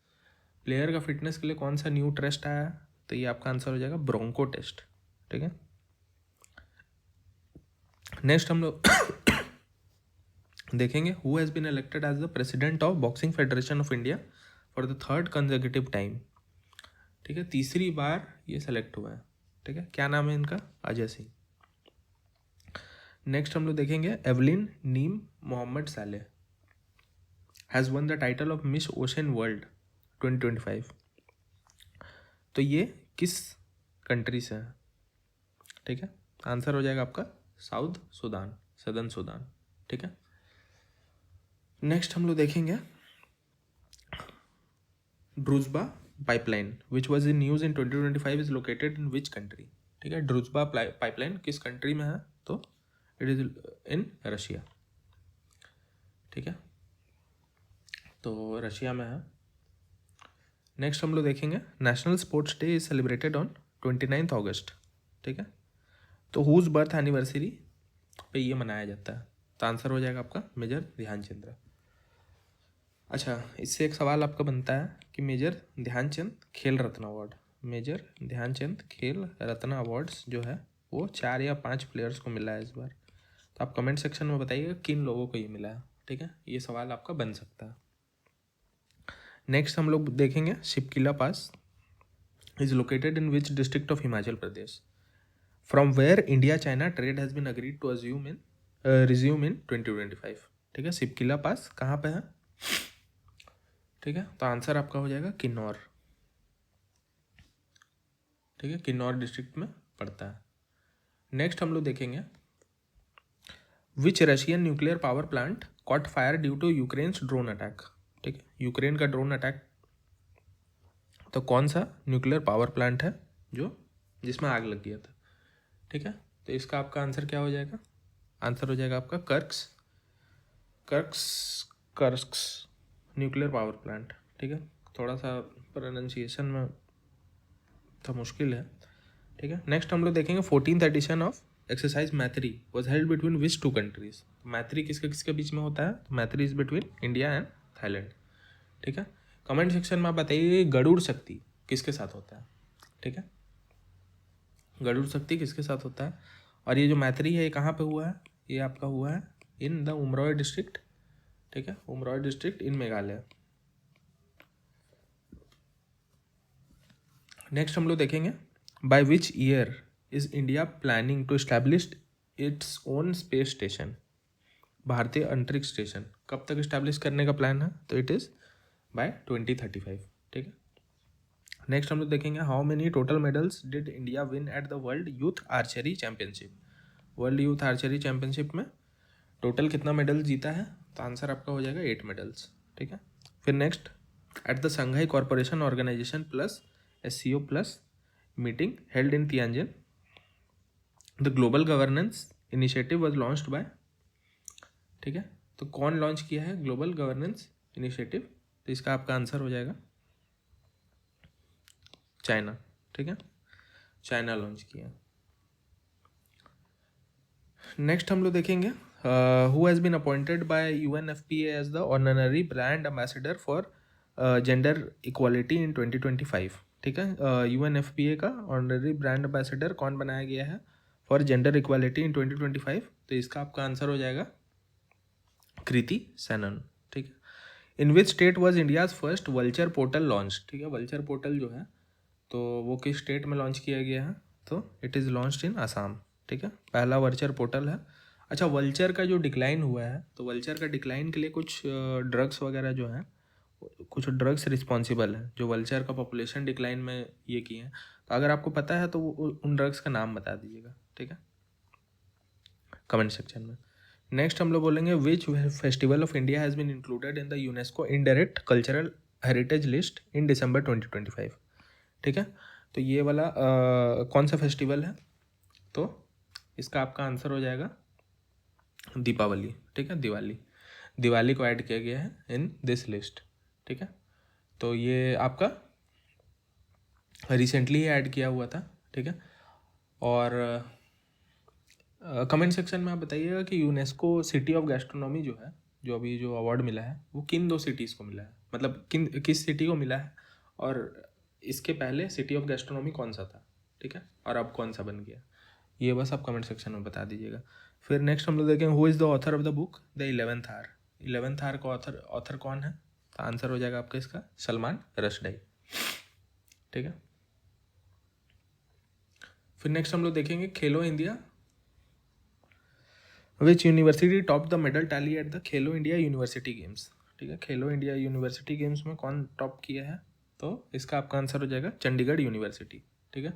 Player का फिटनेस के लिए कौन सा न्यू टेस्ट आया, तो ये आपका आंसर हो जाएगा ब्रोंको टेस्ट, ठीक है। नेक्स्ट हम लोग देखेंगे, who has been elected as the president of boxing federation of India for the third consecutive time, ठीक है, तीसरी बार ये सेलेक्ट हुआ है, ठीक है। क्या नाम है इनका, अजय सिंह। नेक्स्ट हम लोग देखेंगे, एवलिन नीम मोहम्मद साले has won the title of miss ocean world 2025, तो ये किस कंट्री से है, ठीक है। आंसर हो जाएगा आपका साउथ सूडान, सदर्न सूडान, ठीक है। नेक्स्ट हम लोग देखेंगे, Druzhba pipeline which was in news in 2025 is located in which country, ठीक है। ड्रूजबा पाइपलाइन किस कंट्री में है, तो इट इज इन रशिया, ठीक है, तो रशिया में है। नेक्स्ट हम लोग देखेंगे, national sports day is celebrated on 29 अगस्त, ठीक है, तो हुज बर्थ एनिवर्सरी पे ये मनाया जाता है, तो आंसर हो जाएगा आपका मेजर ध्यानचंद्र। अच्छा, इससे एक सवाल आपका बनता है कि मेजर ध्यानचंद खेल रत्न अवार्ड, मेजर ध्यानचंद खेल रत्न अवार्ड्स जो है वो 4 या 5 प्लेयर्स को मिला है इस बार, तो आप कमेंट सेक्शन में बताइएगा किन लोगों को ये मिला है, ठीक है, ये सवाल आपका बन सकता है। नेक्स्ट हम लोग देखेंगे, Shipki La pass is located in which district of Himachal Pradesh, from where India China trade has been agreed to resume in 2025, ठीक है। शिपकिला पास कहाँ पे है, ठीक है, तो आंसर आपका हो जाएगा किन्नौर, ठीक है, किन्नौर डिस्ट्रिक्ट में पड़ता है। नेक्स्ट हम लोग देखेंगे, which Russian nuclear power plant caught fire due to Ukraine's drone attack, ठीक है, यूक्रेन का ड्रोन अटैक, तो कौन सा न्यूक्लियर पावर प्लांट है जो जिसमें आग लग गया था, ठीक है, तो इसका आपका आंसर क्या हो जाएगा, आंसर हो जाएगा आपका कर्स्क न्यूक्लियर पावर प्लांट, ठीक है, थोड़ा सा प्रोनाउंसिएशन में तो मुश्किल है, ठीक है। नेक्स्ट हम लोग देखेंगे, 14th एडिशन ऑफ एक्सरसाइज मैत्री was held between which 2 countries, मैत्री किसके बीच में होता है, तो मैत्री is between India and Thailand, ठीक है। कमेंट सेक्शन में आप बताइए गरुड़ शक्ति किसके साथ होता है, ठीक है, गरुड़ शक्ति किसके साथ होता है, और ये जो मैत्री है ये कहाँ पे हुआ है, ये आपका हुआ है इन द उमरॉय डिस्ट्रिक्ट, ठीक है, Umroi district in Meghalaya. Next हम लोग देखेंगे, by which year is India planning to establish its own space station, Bharatiya Antariksh station कब तक इस्टेब्लिश करने का प्लान है, तो इट इज़ बाय 2035, ठीक है। नेक्स्ट हम लोग देखेंगे, how many total medals did India win at the world youth archery championship, world youth archery championship में टोटल कितना मेडल जीता है, तो आंसर आपका हो जाएगा 8 मेडल्स, ठीक है। फिर next, at the Shanghai corporation organisation plus SCO plus meeting held in Tianjin the global governance initiative was launched by, ठीक है, तो कौन लॉन्च किया है ग्लोबल गवर्नेंस इनिशिएटिव, तो इसका आपका आंसर हो जाएगा चाइना, ठीक है, चाइना लॉन्च किया। नेक्स्ट हम लोग देखेंगे, who has been appointed by UNFPA as the honorary brand ambassador for gender equality in 2025, ठीक है, UNFPA का ऑनररी ब्रांड एम्बेसडर कौन बनाया गया है फॉर जेंडर इक्वालिटी इन 2025, तो इसका आपका आंसर हो जाएगा कृति सैनन, ठीक है। In which state was India's first vulture portal launch, ठीक है, वल्चर पोर्टल जो है तो वो किस स्टेट में लॉन्च किया गया है, तो it is launched in Assam, ठीक है, पहला वल्चर पोर्टल है। अच्छा, वल्चर का जो डिक्लाइन हुआ है, तो वल्चर का डिक्लाइन के लिए कुछ ड्रग्स वगैरह जो हैं, कुछ ड्रग्स रिस्पॉन्सिबल है जो वल्चर का पॉपुलेशन डिक्लाइन में ये किए हैं, तो अगर आपको पता है तो उन ड्रग्स का नाम बता दीजिएगा, ठीक है, कमेंट सेक्शन में। नेक्स्ट हम लोग बोलेंगे, which festival of India has been included in the UNESCO indirect cultural heritage list in December 2025, ठीक है, तो ये वाला कौन सा फेस्टिवल है, तो इसका आपका आंसर हो जाएगा दीपावली, ठीक है, दिवाली। दिवाली को ऐड किया गया है इन दिस लिस्ट, ठीक है। तो ये आपका रिसेंटली ऐड किया हुआ था, ठीक है। और कमेंट सेक्शन में आप बताइएगा कि यूनेस्को सिटी ऑफ गैस्ट्रोनॉमी जो है, जो अभी जो अवार्ड मिला है वो किन 2 सिटीज़ को मिला है, मतलब किस सिटी को मिला है, और इसके पहले सिटी ऑफ गैस्ट्रोनॉमी कौन सा था, ठीक है, और अब कौन सा बन गया, ये बस आप कमेंट सेक्शन में बता दीजिएगा। फिर नेक्स्ट हम लोग देखेंगे who is the author of the book the 11th hour. 11th hour का ऑथर कौन है, तो आंसर हो जाएगा आपका इसका सलमान रश्दी, ठीक है। फिर नेक्स्ट हम लोग देखेंगे खेलो India, which university top the medal tally at the Khelo India university games, ठीक है। खेलो इंडिया यूनिवर्सिटी गेम्स में कौन टॉप किया है, तो इसका आपका आंसर हो जाएगा चंडीगढ़ यूनिवर्सिटी, ठीक है।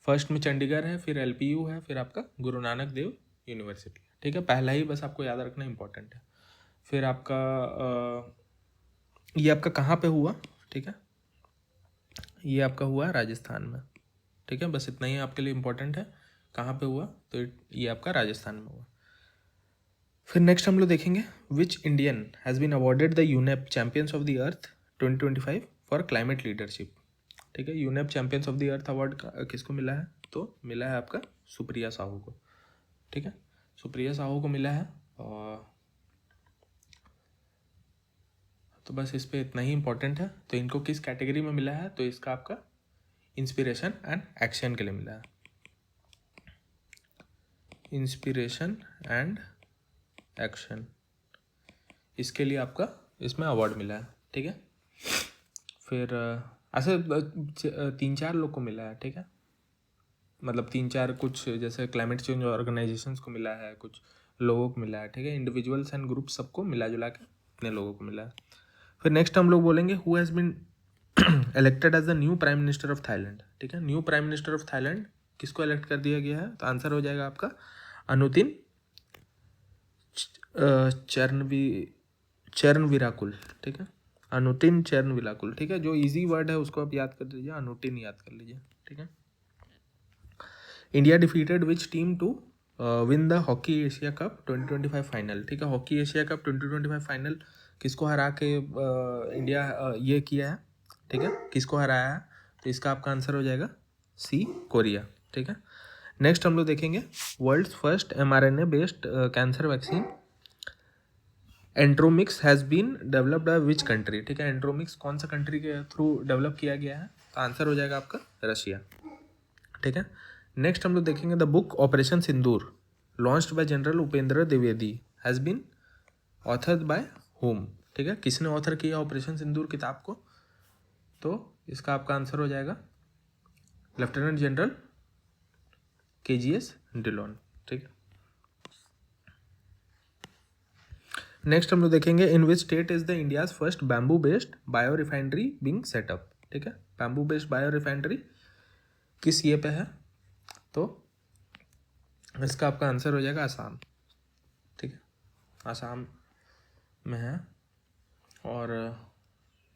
फर्स्ट में चंडीगढ़ है, फिर LPU है, फिर आपका गुरु नानक देव यूनिवर्सिटी, ठीक है। पहला ही बस आपको याद रखना इंपॉर्टेंट है। फिर आपका ये आपका कहाँ पे हुआ, ठीक है, ये आपका हुआ राजस्थान में, ठीक है। बस इतना ही आपके लिए इम्पोर्टेंट है, कहाँ पे हुआ, तो ये आपका राजस्थान में हुआ। फिर नेक्स्ट हम लोग देखेंगे which Indian has been awarded the UNEP champions of the earth 2025 for climate leadership, ठीक है। UNEP champions of the earth award किसको मिला है, तो मिला है आपका सुप्रिया साहू को, ठीक है। सुप्रिया साहू को मिला है। और तो बस इस पर इतना ही इम्पोर्टेंट है। तो इनको किस कैटेगरी में मिला है, तो इसका आपका इंस्पिरेशन एंड एक्शन के लिए मिला है, इंस्पिरेशन एंड एक्शन, इसके लिए आपका इसमें अवार्ड मिला है, ठीक है। फिर ऐसे 3-4 लोग को मिला है, ठीक है, मतलब 3-4 कुछ जैसे क्लाइमेट चेंज ऑर्गेनाइजेशंस को मिला है, कुछ लोगों को मिला है, ठीक है। इंडिविजुअल्स एंड ग्रुप सबको मिला जुला के इतने लोगों को मिला है। फिर नेक्स्ट हम लोग बोलेंगे who has been elected as the new prime minister of Thailand, ठीक है। New prime minister of Thailand किसको इलेक्ट कर दिया गया है, तो आंसर हो जाएगा आपका अनुतिन चरणविराकुल, ठीक है। अनुतिन चरणविराकुल, ठीक है। जो इजी वर्ड है उसको आप याद कर लीजिए, अनुतिन याद कर लीजिए, ठीक है। India defeated which team to win the hockey Asia cup 2025 final, ठीक है। हॉकी एशिया कप 2025 फाइनल किसको हरा के इंडिया ये किया है, ठीक है, किसको हराया है, तो इसका आपका आंसर हो जाएगा C कोरिया, ठीक है। नेक्स्ट हम लोग देखेंगे world's first mRNA based cancer vaccine Enteromix has been developed by which country, ठीक है। एंट्रोमिक्स कौन सा कंट्री के थ्रू डेवलप किया गया है, तो आंसर हो जाएगा आपका रशिया, ठीक है। नेक्स्ट हम लोग देखेंगे the book operation Sindoor launched by general Upendra Dwivedi has been authored by whom, ठीक है। किसने ऑथर किया ऑपरेशन सिंदूर किताब को, तो इसका आपका आंसर हो जाएगा लेफ्टिनेंट जनरल KGS डिलॉन, ठीक है। नेक्स्ट हम लोग देखेंगे in which state is the India's first bamboo based bio refinery being set up, ठीक है। बैम्बू बेस्ड बायो रिफाइनरी किस ये पे है, तो इसका आपका आंसर हो जाएगा आसाम, ठीक है, आसाम में है। और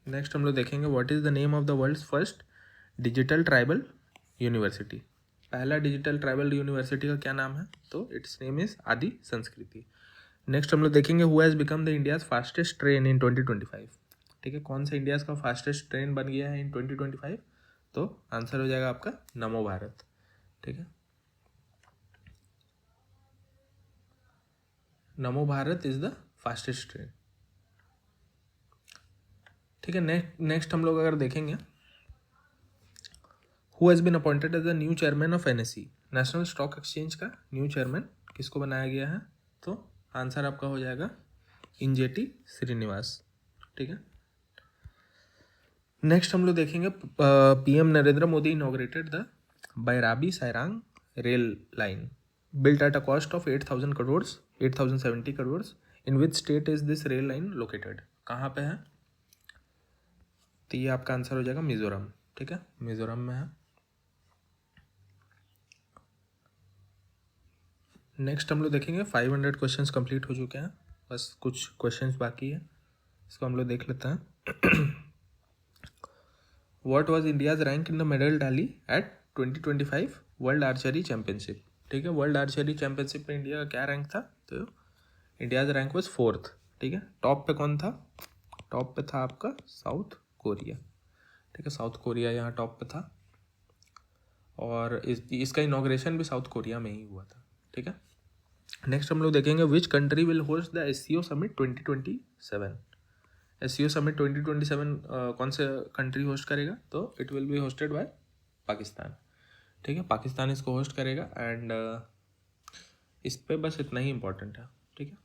नेक्स्ट हम लोग देखेंगे what is the name of the world's first digital tribal university, पहला डिजिटल ट्राइबल यूनिवर्सिटी का क्या नाम है, तो इट्स नेम इज आदि संस्कृति। नेक्स्ट हम लोग देखेंगे who has become the India's fastest train in 2025, ठीक है। कौन सा इंडियाज़ का फास्टेस्ट ट्रेन बन गया है इन 2025, तो आंसर हो जाएगा आपका नमो भारत, ठीक है। Namo Bharat is the fastest train, ठीक है। नेक्स्ट हम लोग अगर देखेंगे who has been appointed as the new chairman of NSE, national stock exchange का न्यू चेयरमैन किसको बनाया गया है, तो आंसर आपका हो जाएगा इंजेटी श्रीनिवास, ठीक है। नेक्स्ट हम लोग देखेंगे PM Narendra Modi inaugurated the Bairabi Sairang rail line built at a cost of 8,000 crores 8,070 crores in which state is this rail line located, कहाँ पे है, तो ये आपका आंसर हो जाएगा मिजोरम, ठीक है, मिजोरम में है। नेक्स्ट हम लोग देखेंगे 500 क्वेश्चंस कंप्लीट हो चुके हैं, बस कुछ क्वेश्चंस बाकी है, इसको हम लोग देख लेते हैं। What was India's rank in the medal tally at 2025 world archery championship, ठीक है। वर्ल्ड आर्चरी चैंपियनशिप में इंडिया का क्या रैंक था, तो इंडियाज रैंक वाज 4th, ठीक है। टॉप पे कौन था? टॉप पे था आपका साउथ कोरिया, ठीक है। साउथ कोरिया यहाँ टॉप पे था और इसका इनॉग्रेशन भी साउथ कोरिया में ही हुआ था, ठीक है। नेक्स्ट हम लोग देखेंगे which country will host the SCO summit 2027। SCO summit 2027 कौन से कंट्री होस्ट करेगा? तो it will be hosted by Pakistan, ठीक है। पाकिस्तान इसको होस्ट करेगा एंड इस पे बस इतना ही इम्पोर्टेंट है, ठीक है।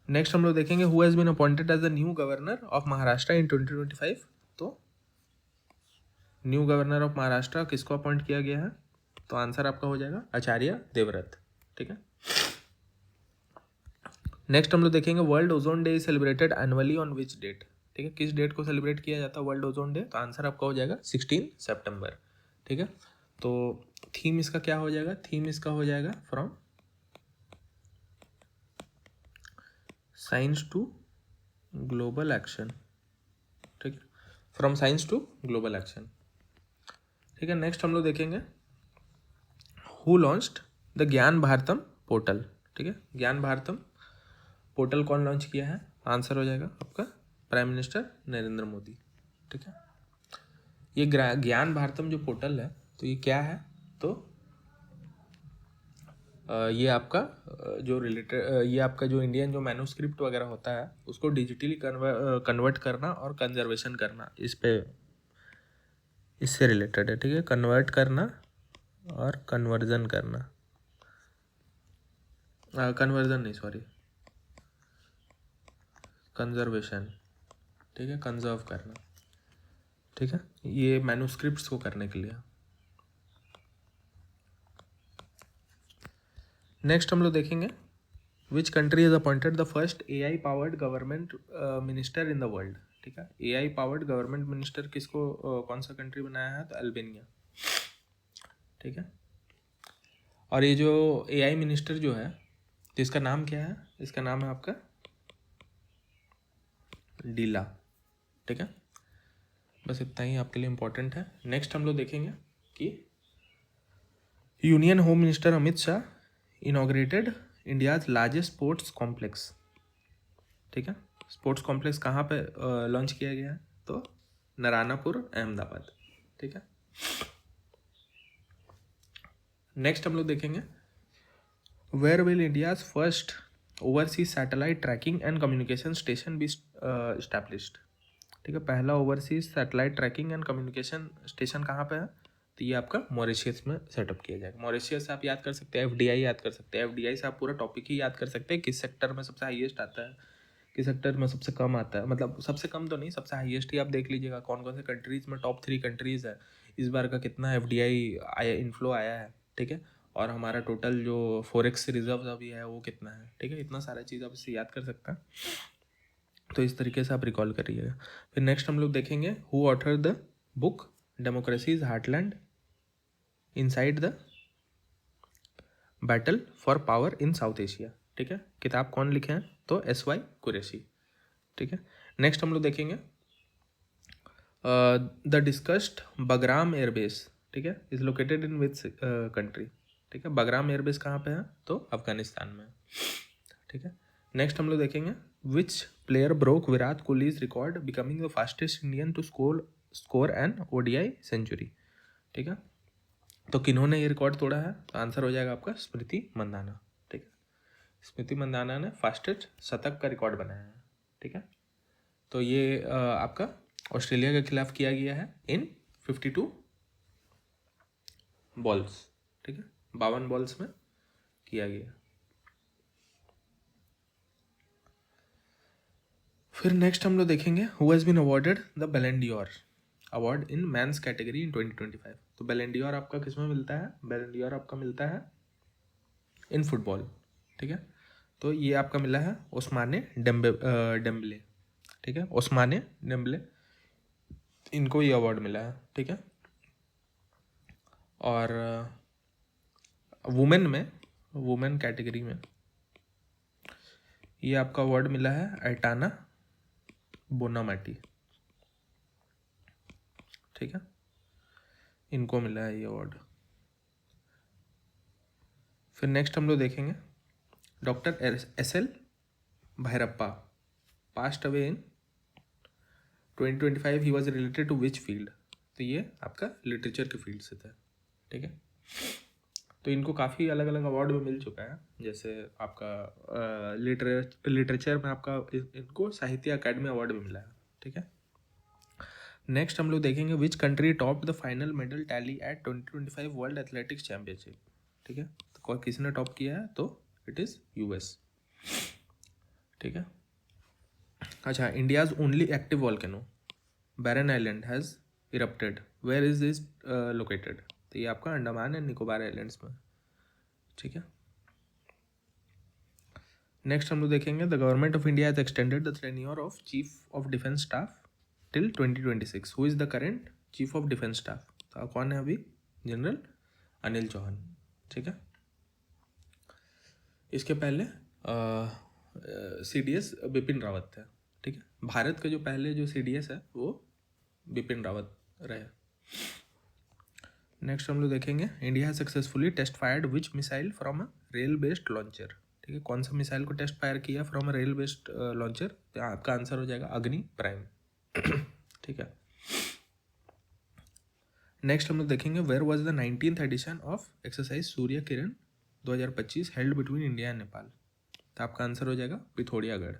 नेक्स्ट हम लोग देखेंगे who has been appointed as the new governor of Maharashtra in 2025। तो न्यू गवर्नर ऑफ महाराष्ट्र किसको अपॉइंट किया गया है? तो आंसर आपका हो जाएगा आचार्य देवव्रत, ठीक है। नेक्स्ट हम लोग देखेंगे world ozone day is celebrated annually on which date, ठीक है। किस डेट को सेलिब्रेट किया जाता है वर्ल्ड ओजोन डे? तो आंसर आपका हो जाएगा 16 सितंबर, ठीक है। तो थीम इसका क्या हो जाएगा? थीम इसका हो जाएगा from science to global action, ठीक है। From science to global action, ठीक है। नेक्स्ट हम लोग देखेंगे हु लॉन्च्ड द ज्ञान भारतम पोर्टल, ठीक है। ज्ञान भारतम पोर्टल कौन लॉन्च किया है? आंसर हो जाएगा आपका प्राइम मिनिस्टर नरेंद्र मोदी, ठीक है। ये ज्ञान भारतम जो पोर्टल है तो ये क्या है? तो ये आपका जो रिलेटेड ये आपका जो इंडियन जो मैन्युस्क्रिप्ट वगैरह होता है उसको डिजिटली कन्वर्ट करना और कंजर्वेशन करना, इस पे इससे रिलेटेड है, ठीक है। कन्वर्ट करना और कन्वर्जन करना, कन्वर्जन नहीं सॉरी, कंजर्वेशन, ठीक है। कंजर्व करना, ठीक है। ये मैन्युस्क्रिप्ट्स को करने के लिए। नेक्स्ट हम लोग देखेंगे which country is appointed the first AI powered government minister in the world, ठीक है। AI पावर्ड गवर्नमेंट मिनिस्टर किसको कौन सा कंट्री बनाया है? तो अल्बानिया, ठीक है। और ये जो AI मिनिस्टर जो है तो इसका नाम क्या है? इसका नाम है आपका डीला, ठीक है। बस इतना ही आपके लिए इम्पोर्टेंट है। नेक्स्ट हम लोग देखेंगे कि union home minister Amit Shah inaugurated India's largest sports complex, ठीक है। स्पोर्ट्स कॉम्प्लेक्स कहाँ पे लॉन्च किया गया है? तो नारायणपुर अहमदाबाद, ठीक है। नेक्स्ट हम लोग देखेंगे where will India's first overseas satellite tracking and communication station be established, ठीक है। पहला overseas satellite tracking and communication station कहाँ पे है? तो ये आपका मॉरिशियस में सेटअप किया जाएगा। मॉरिशियस से आप याद कर सकते हैं, FDI याद कर सकते हैं। FDI से आप पूरा टॉपिक ही याद कर सकते हैं, किस सेक्टर में सबसे हाईएस्ट आता है, किस सेक्टर में सबसे कम आता है। मतलब सबसे कम तो नहीं, सबसे हाईएस्ट ही आप देख लीजिएगा कौन कौन से कंट्रीज़ में टॉप 3 कंट्रीज़ है, इस बार का कितना FDI आया, इनफ्लो आया है, ठीक है। और हमारा टोटल जो फॉरेक्स रिजर्व अभी है वो कितना है, ठीक है। इतना सारा चीज़ आप इससे याद कर सकते हैं, तो इस तरीके से आप रिकॉल करिएगा। फिर नेक्स्ट हम लोग देखेंगे who author the book democracy is heartland inside the battle for power in south Asia, ठीक है। किताब कौन लिखे हैं? तो SY कुरैशी, ठीक है। नेक्स्ट हम लोग देखेंगे द डिस्कस्ड बगराम एयरबेस, ठीक है, is located in which country, ठीक है। बगराम एयरबेस कहाँ पे है? तो अफगानिस्तान में, ठीक है। नेक्स्ट हम लोग देखेंगे which player broke Virat Kohli's record becoming the fastest Indian to score an ODI century, ठीक है। तो किन्होंने ये रिकॉर्ड तोड़ा है? तो आंसर हो जाएगा आपका स्मृति मंदाना, ठीक है। स्मृति मंदाना ने फास्टेस्ट शतक का रिकॉर्ड बनाया है, ठीक है। तो ये आपका ऑस्ट्रेलिया के खिलाफ किया गया है इन 52 बॉल्स, ठीक है। 52 बॉल्स में किया गया। फिर नेक्स्ट हम लोग देखेंगे who has been awarded the Ballon d'Or award in men's category in 2025। तो बैलन डी'ओर आपका किस में मिलता है? बैलन डी'ओर आपका मिलता है इन फुटबॉल, ठीक है। तो ये आपका मिला है ओस्माने डेम्बले, ठीक है। ओस्माने डेम्बले, इनको ये अवार्ड मिला है, ठीक है। और वुमेन कैटेगरी में ये आपका अवार्ड मिला है अल्टाना बोनामाटी, ठीक है। इनको मिला है ये अवार्ड। फिर नेक्स्ट हम लोग देखेंगे doctor SL Bhyrappa past away in 2025. He was related to which field? तो ये आपका लिटरेचर के फील्ड से था, ठीक है। तो इनको काफ़ी अलग अलग अवार्ड में मिल चुका है, जैसे आपका लिटरेचर में आपका इनको साहित्य अकादमी अवार्ड भी मिला है, ठीक है। नेक्स्ट हम लोग देखेंगे which country top the final medal tally at 2025 world athletics championship, ठीक है। तो किसने टॉप किया है? तो इट इज़ US, ठीक है। अच्छा, India's only active volcano Barren Island has erupted, where is this located? तो ये आपका अंडमान एंड निकोबार आइलैंड्स में, ठीक है। नेक्स्ट हम लोग देखेंगे the government of India has extended the tenure of chief of defence staff till 2026. Who is the current chief of defence staff? तो कौन है अभी? जनरल अनिल चौहान, ठीक है। इसके पहले CDS बिपिन रावत थे, ठीक है। भारत के जो पहले जो CDS है वो बिपिन रावत रहे। नेक्स्ट हम लोग देखेंगे India has successfully test fired which missile from a rail based launcher, ठीक है। कौन सा मिसाइल को टेस्ट फायर किया from a rail based launcher? तो आपका आंसर हो जाएगा अग्नि प्राइम, ठीक है। नेक्स्ट हम लोग देखेंगे where was the 19th edition of exercise Surya Kiran 2025 held between India and Nepal? तो आपका आंसर हो जाएगा पिथौरागढ़,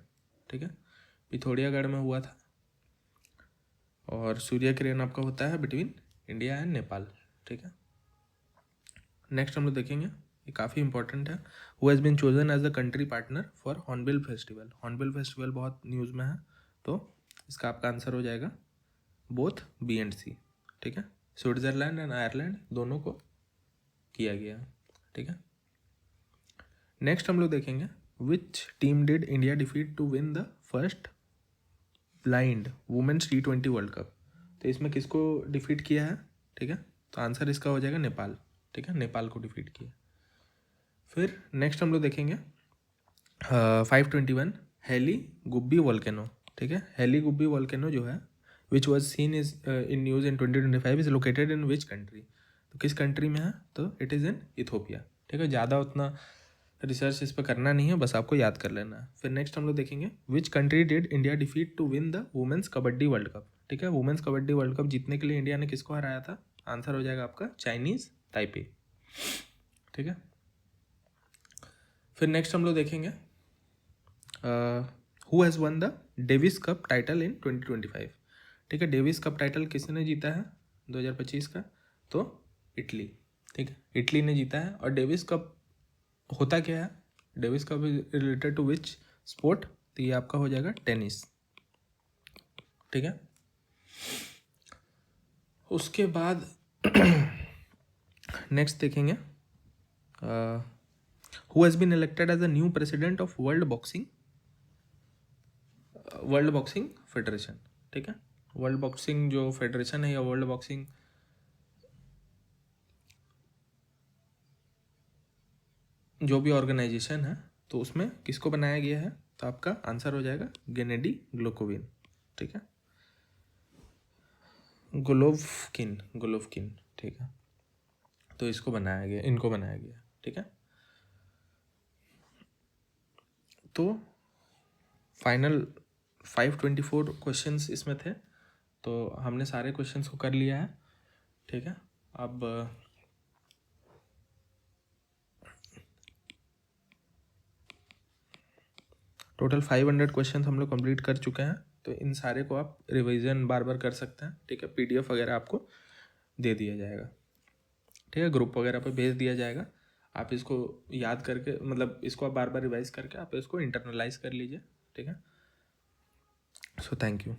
ठीक है। पिथौरागढ़ में हुआ था और सूर्य किरण आपका होता है बिटवीन इंडिया एंड नेपाल, ठीक है। नेक्स्ट हम लोग देखेंगे, ये काफ़ी इंपॉर्टेंट है, who has been chosen as the country partner for Hornbill festival? Hornbill festival बहुत न्यूज़ में है, तो इसका आपका आंसर हो जाएगा बोथ B and C, ठीक है। स्विट्ज़रलैंड एंड आयरलैंड दोनों को किया गया है, ठीक है। नेक्स्ट हम लोग देखेंगे which team did India defeat to win the first blind women's T20 world cup? तो इसमें किसको डिफीट किया है, ठीक है। तो आंसर इसका हो जाएगा नेपाल, ठीक है। नेपाल को डिफीट किया। फिर नेक्स्ट हम लोग देखेंगे 521 हेली गुब्बी वॉल्केनो, ठीक है। हेली गुब्बी वॉल्केनो जो है which was seen is in news in 2025 is located in which country? तो किस कंट्री में है? तो इट इज़ इन इथोपिया, ठीक है। ज़्यादा उतना रिसर्च इस पर करना नहीं है, बस आपको याद कर लेना है। फिर नेक्स्ट हम लोग देखेंगे which country did India defeat to win the women's kabaddi world cup, ठीक है। वुमेन्स कबड्डी वर्ल्ड कप जीतने के लिए इंडिया ने किसको हराया था? आंसर हो जाएगा आपका चाइनीज़ ताइपे, ठीक है। फिर नेक्स्ट हम लोग देखेंगे who has won the Davis cup title in 2025, ठीक है। डेविस कप टाइटल किसने जीता है 2025 का? तो इटली, ठीक है। इटली ने जीता है। और डेविस कप होता क्या है? Davis cup is related to which sport? तो ये आपका हो जाएगा टेनिस, ठीक है। उसके बाद नेक्स्ट देखेंगे who has been elected as the new president of world boxing federation, ठीक है। वर्ल्ड बॉक्सिंग जो फेडरेशन है या वर्ल्ड बॉक्सिंग जो भी ऑर्गेनाइजेशन है, तो उसमें किसको बनाया गया है? तो आपका आंसर हो जाएगा गेनेडी ग्लोकोविन, ठीक है। गोलोवकिन, ठीक है। तो इनको बनाया गया, ठीक है। तो फाइनल 524 क्वेश्चंस इसमें थे, तो हमने सारे क्वेश्चंस को कर लिया है, ठीक है। अब टोटल 500 क्वेश्चन हम लोग कंप्लीट कर चुके हैं, तो इन सारे को आप रिवीजन बार बार कर सकते हैं, ठीक है। PDF वगैरह आपको दे दिया जाएगा, ठीक है। ग्रुप वगैरह पे भेज दिया जाएगा। आप इसको याद करके, मतलब इसको आप बार बार रिवाइज करके आप इसको इंटरनलाइज कर लीजिए, ठीक है। So thank you.